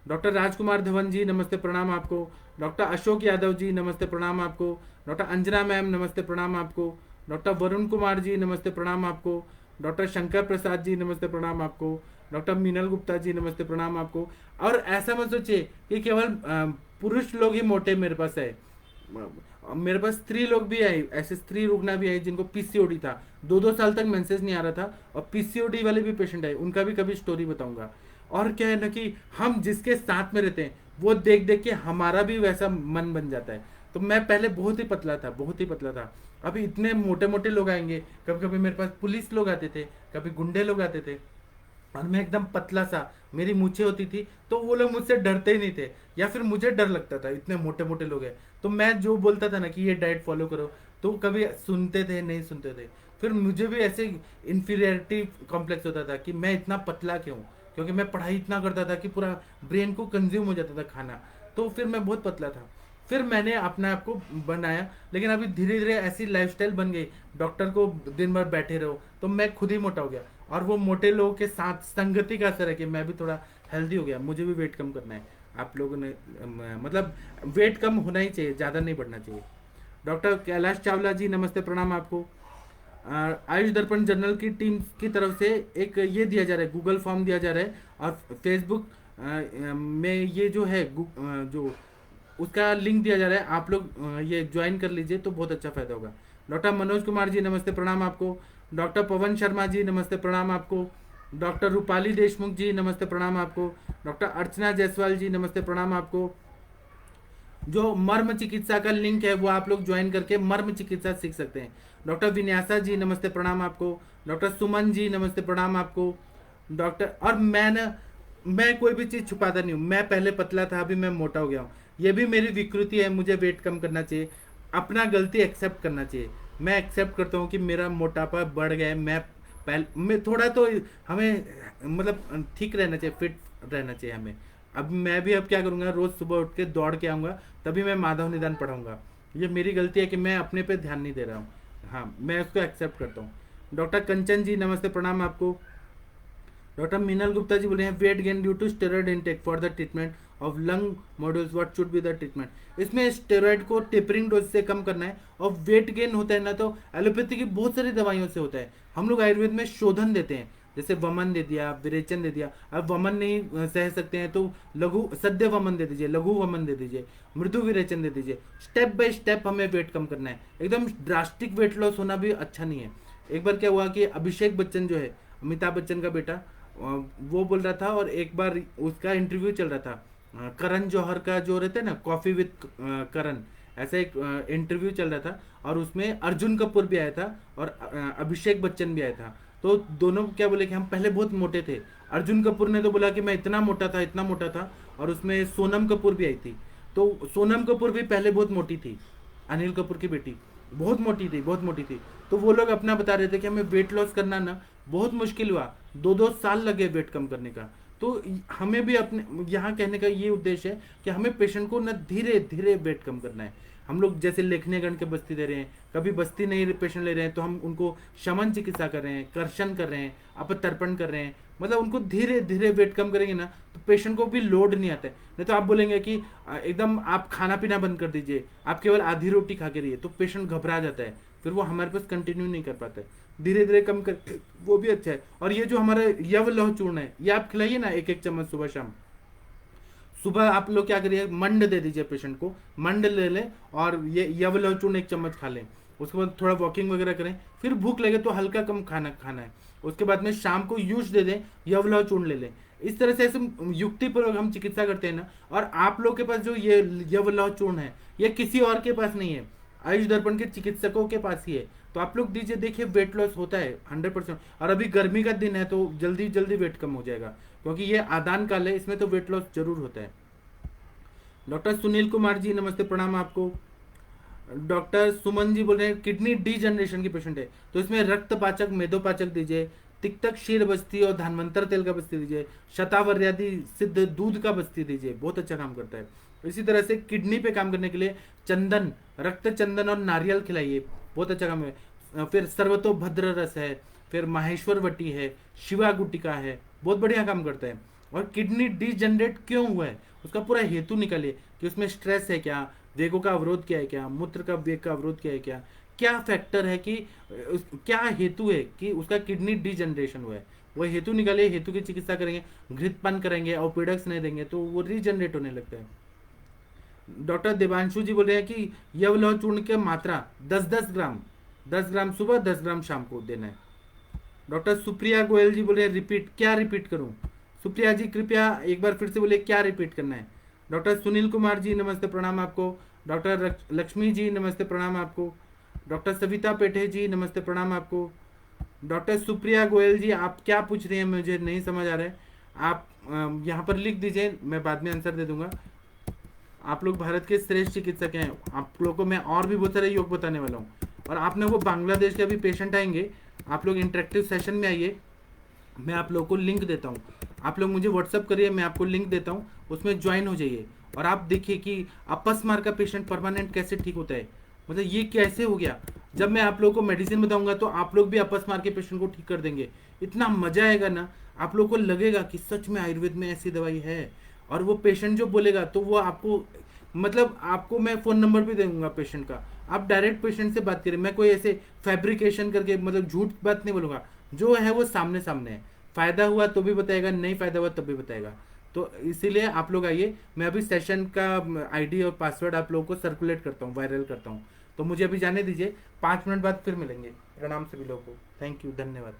डॉक्टर राजकुमार धवन जी नमस्ते प्रणाम आपको। डॉक्टर अशोक यादव जी नमस्ते प्रणाम आपको। डॉक्टर अंजना मैम नमस्ते प्रणाम आपको। डॉक्टर वरुण कुमार जी नमस्ते प्रणाम आपको। डॉक्टर शंकर प्रसाद जी नमस्ते प्रणाम आपको। डॉक्टर मीनल गुप्ता जी नमस्ते प्रणाम आपको। और ऐसा मत सोचिए कि केवल पुरुष लोग ही मोटे मेरे पास है, मेरे पास स्त्री लोग भी आए, ऐसे स्त्री रुग्णा भी आई जिनको पीसीओडी था, 2-2 साल तक मेंसेस नहीं आ रहा था, और पीसीओडी वाले भी पेशेंट आए, उनका भी कभी स्टोरी बताऊंगा। और क्या है ना कि हम जिसके साथ में रहते हैं वो देख देख के हमारा भी वैसा मन बन जाता है। तो मैं पहले बहुत ही पतला था, बहुत ही पतला था, अभी इतने मोटे मोटे लोग आएंगे, कभी कभी मेरे पास पुलिस लोग आते थे, कभी गुंडे लोग आते थे, और मैं एकदम पतला सा, मेरी मूछें होती थी, तो वो लोग मुझसे डरते ही नहीं थे, या फिर मुझे डर लगता था, इतने मोटे मोटे लोग हैं। तो मैं जो बोलता था ना कि ये डाइट फॉलो करो, तो कभी सुनते थे नहीं सुनते थे। फिर मुझे भी ऐसे इन्फीरियरिटी कॉम्प्लेक्स होता था कि मैं इतना पतला क्यों, क्योंकि मैं पढ़ाई इतना करता था कि पूरा ब्रेन को कंज्यूम हो जाता था खाना। तो फिर मैं बहुत पतला था, फिर मैंने अपने आप को बनाया। लेकिन अभी धीरे धीरे ऐसी लाइफस्टाइल बन गई, डॉक्टर को दिन भर बैठे रहो, तो मैं खुद ही मोटा हो गया। और वो मोटे लोगों के साथ संगति का असर है कि मैं भी थोड़ा हेल्दी हो गया। मुझे भी वेट कम करना है। आप लोगों ने मतलब वेट कम होना ही चाहिए, ज़्यादा नहीं बढ़ना चाहिए। डॉक्टर कैलाश चावला जी नमस्ते प्रणाम आपको। आयुष दर्पण जर्नल की टीम की तरफ से एक ये दिया जा रहा है, गूगल फॉर्म दिया जा रहा है, और फेसबुक में ये जो है जो उसका लिंक दिया जा रहा है, आप लोग ये ज्वाइन कर लीजिए तो बहुत अच्छा फायदा होगा। डॉक्टर मनोज कुमार जी नमस्ते प्रणाम आपको। डॉक्टर पवन शर्मा जी नमस्ते प्रणाम आपको। डॉक्टर रूपाली देशमुख जी नमस्ते प्रणाम आपको। डॉक्टर अर्चना जायसवाल जी नमस्ते प्रणाम आपको। जो मर्म चिकित्सा का लिंक है वो आप लोग ज्वाइन करके मर्म चिकित्सा सीख सकते हैं। डॉक्टर विन्यासा जी नमस्ते प्रणाम आपको। डॉक्टर सुमन जी नमस्ते प्रणाम आपको। डॉक्टर, और मैं कोई भी चीज़ छुपाता नहीं हूँ, मैं पहले पतला था, अभी मैं मोटा हो गया हूँ। ये भी मेरी विकृति है, मुझे वेट कम करना चाहिए, अपना गलती एक्सेप्ट करना चाहिए। मैं एक्सेप्ट करता हूँ कि मेरा मोटापा बढ़ गया है, मैं थोड़ा तो हमें मतलब ठीक रहना चाहिए, फिट रहना चाहिए हमें। अब मैं भी अब क्या करूँगा, रोज़ सुबह उठ के दौड़ के आऊँगा, तभी मैं माधव निदान पढ़ाऊँगा। ये मेरी गलती है कि मैं अपने पे ध्यान नहीं दे रहा हूँ। हाँ, मैं उसको एक्सेप्ट करता हूँ। डॉक्टर कंचन जी नमस्ते प्रणाम आपको। डॉक्टर मीनल गुप्ता जी बोल रहे हैं weight gain due to steroid intake for the treatment of lung modules, what should be the treatment. इसमें स्टेरॉइड को टेपरिंग डोज से कम करना है, और वेट गेन होता है ना तो एलोपैथी की बहुत सारी दवाइयों से होता है। हम लोग आयुर्वेद में शोधन देते हैं, जैसे वमन दे दिया, विरेचन दे दिया। अब वमन नहीं सह सकते हैं तो लघु सद्य वमन दे दीजिए, लघु वमन दे दीजिए, मृदु विरेचन दे दीजिए। स्टेप बाय स्टेप हमें वेट कम करना है, एकदम ड्रास्टिक वेट लॉस होना भी अच्छा नहीं है। एक बार क्या हुआ कि अभिषेक बच्चन जो है, अमिताभ बच्चन का बेटा, वो बोल रहा था, और एक बार उसका इंटरव्यू चल रहा था, करण जौहर का जो रहता है ना, कॉफी विद करण, ऐसा एक इंटरव्यू चल रहा था, और उसमें अर्जुन कपूर भी आया था और अभिषेक बच्चन भी आया था। तो दोनों क्या बोले कि हम पहले बहुत मोटे थे। अर्जुन कपूर ने तो बोला कि मैं इतना मोटा था, इतना मोटा था, और उसमें सोनम कपूर भी आई थी। तो सोनम कपूर भी पहले बहुत मोटी थी, अनिल कपूर की बेटी बहुत मोटी थी, बहुत मोटी थी। तो वो लोग अपना बता रहे थे कि हमें वेट लॉस करना ना बहुत मुश्किल हुआ, 2-2 साल लगे वेट कम करने का। तो हमें भी अपने यहाँ कहने का ये उद्देश्य है कि हमें पेशेंट को ना धीरे धीरे वेट कम करना है। हम लोग जैसे लेखनेगण के बस्ती दे रहे हैं, कभी बस्ती नहीं पेशेंट ले रहे हैं तो हम उनको शमन चिकित्सा कर रहे हैं, कर्षण कर रहे हैं, अपतर्पण कर रहे हैं, मतलब उनको धीरे धीरे वेट कम करेंगे ना तो पेशेंट को भी लोड नहीं आता है। नहीं तो आप बोलेंगे कि एकदम आप खाना पीना बंद कर दीजिए, आप केवल आधी रोटी खा के रहिए, तो पेशेंट घबरा जाता है, फिर वो हमारे पास कंटिन्यू नहीं कर पाता है। धीरे धीरे कम कर, वो भी अच्छा है। और ये जो हमारा यवलौह चूर्ण है, ये आप खिलाइए ना 1-1 चम्मच सुबह शाम। सुबह आप लोग क्या करिए, मंड दे दीजिए पेशेंट को, मंड ले लें और ये यवलौह चूर्ण 1 चम्मच खा लें। उसके बाद थोड़ा वॉकिंग वगैरह करें, फिर भूख लगे तो हल्का कम खाना खाना है। उसके बाद में शाम को यूज दे दें, यवलाव चूर्ण ले लें। इस तरह से ऐसे युक्तिपूर्वक हम चिकित्सा करते हैं ना। और आप लोग के पास जो ये यवलाव चूर्ण है, ये किसी और के पास नहीं है, आयुष दर्पण के चिकित्सकों के पास ही है। तो आप लोग दीजिए, देखिए वेट लॉस होता है 100%। और अभी गर्मी का दिन है तो जल्दी जल्दी वेट कम हो जाएगा, क्योंकि ये आदान काल है, इसमें तो वेट लॉस जरूर होता है। डॉक्टर सुनील कुमार जी नमस्ते, प्रणाम आपको। डॉक्टर सुमन जी बोल रहे हैं किडनी डी जनरेशन की पेशेंट है, तो इसमें रक्त पाचक मेदोपाचक दीजिए, तिक्तक क्षीर बस्ती और धानवंतर तेल का बस्ती दीजिए, शतावर्यादि सिद्ध दूध का बस्ती दीजिए, बहुत अच्छा काम करता है। इसी तरह से किडनी पे काम करने के लिए चंदन, रक्त चंदन और नारियल खिलाइए, बहुत अच्छा काम है। फिर सर्वतोभद्र रस है, फिर माहेश्वर वटी है, शिवा गुटिका है, बहुत बढ़िया काम करता है। और किडनी डिजनरेट क्यों हुआ है उसका पूरा हेतु निकालिए, कि उसमें स्ट्रेस है क्या, वेगों का अवरोध क्या है, क्या मूत्र का वेग का अवरोध क्या है, क्या क्या फैक्टर है कि क्या हेतु है कि उसका किडनी डिजनरेशन हुआ है, वो हेतु निकालिए। हेतु की चिकित्सा करेंगे, घृतपान करेंगे, ऑपिडक्स नहीं देंगे तो वो रीजनरेट होने लगता है। डॉक्टर देवांशु जी बोल रहे हैं कि यवलौह चूर्ण की मात्रा 10-10 ग्राम, 10 ग्राम सुबह 10 ग्राम शाम को देना है। डॉक्टर सुप्रिया गोयल जी बोले रिपीट, क्या रिपीट करूं? सुप्रिया जी कृपया एक बार फिर से बोले क्या रिपीट करना है। डॉक्टर सुनील कुमार जी नमस्ते, प्रणाम आपको। डॉक्टर लक्ष्मी जी नमस्ते, प्रणाम आपको। डॉक्टर सविता पेठे जी नमस्ते, प्रणाम आपको। डॉक्टर सुप्रिया गोयल जी आप क्या पूछ रही हैं मुझे नहीं समझ आ रहा है, आप यहाँ पर लिख दीजिए, मैं बाद में आंसर दे दूंगा। आप लोग भारत के श्रेष्ठ चिकित्सक हैं, आप लोगों को मैं और भी बहुत सारे योग बताने वाला हूँ। और आपने वो बांग्लादेश के अभी पेशेंट आएंगे, आप लोग इंटरेक्टिव सेशन में आइए, मैं आप लोगों को लिंक देता हूँ, आप लोग मुझे व्हाट्सअप करिए, मैं आपको लिंक देता हूँ, उसमें ज्वाइन हो जाइए। और आप देखिए कि अपस्मार का पेशेंट परमानेंट कैसे ठीक होता है, मतलब ये कैसे हो गया। जब मैं आप लोगों को मेडिसिन बताऊंगा तो आप लोग भी अपस्मार के पेशेंट को ठीक कर देंगे, इतना मजा आएगा ना, आप लोग को लगेगा कि सच में आयुर्वेद में ऐसी दवाई है। और वो पेशेंट जो बोलेगा तो वो आपको, मतलब आपको मैं फ़ोन नंबर भी दे दूंगा पेशेंट का, आप डायरेक्ट पेशेंट से बात करें, मैं कोई ऐसे फैब्रिकेशन करके मतलब झूठ बात नहीं बोलूँगा, जो है वो सामने सामने है। फ़ायदा हुआ तो भी बताएगा, नहीं फ़ायदा हुआ तब भी बताएगा। तो इसीलिए आप लोग आइए, मैं अभी सेशन का आईडी और पासवर्ड आप लोगों को सर्कुलेट करता हूँ, वायरल करता हूँ। तो मुझे अभी जाने दीजिए, 5 मिनट बाद फिर मिलेंगे। प्रणाम सभी लोगों को, थैंक यू, धन्यवाद।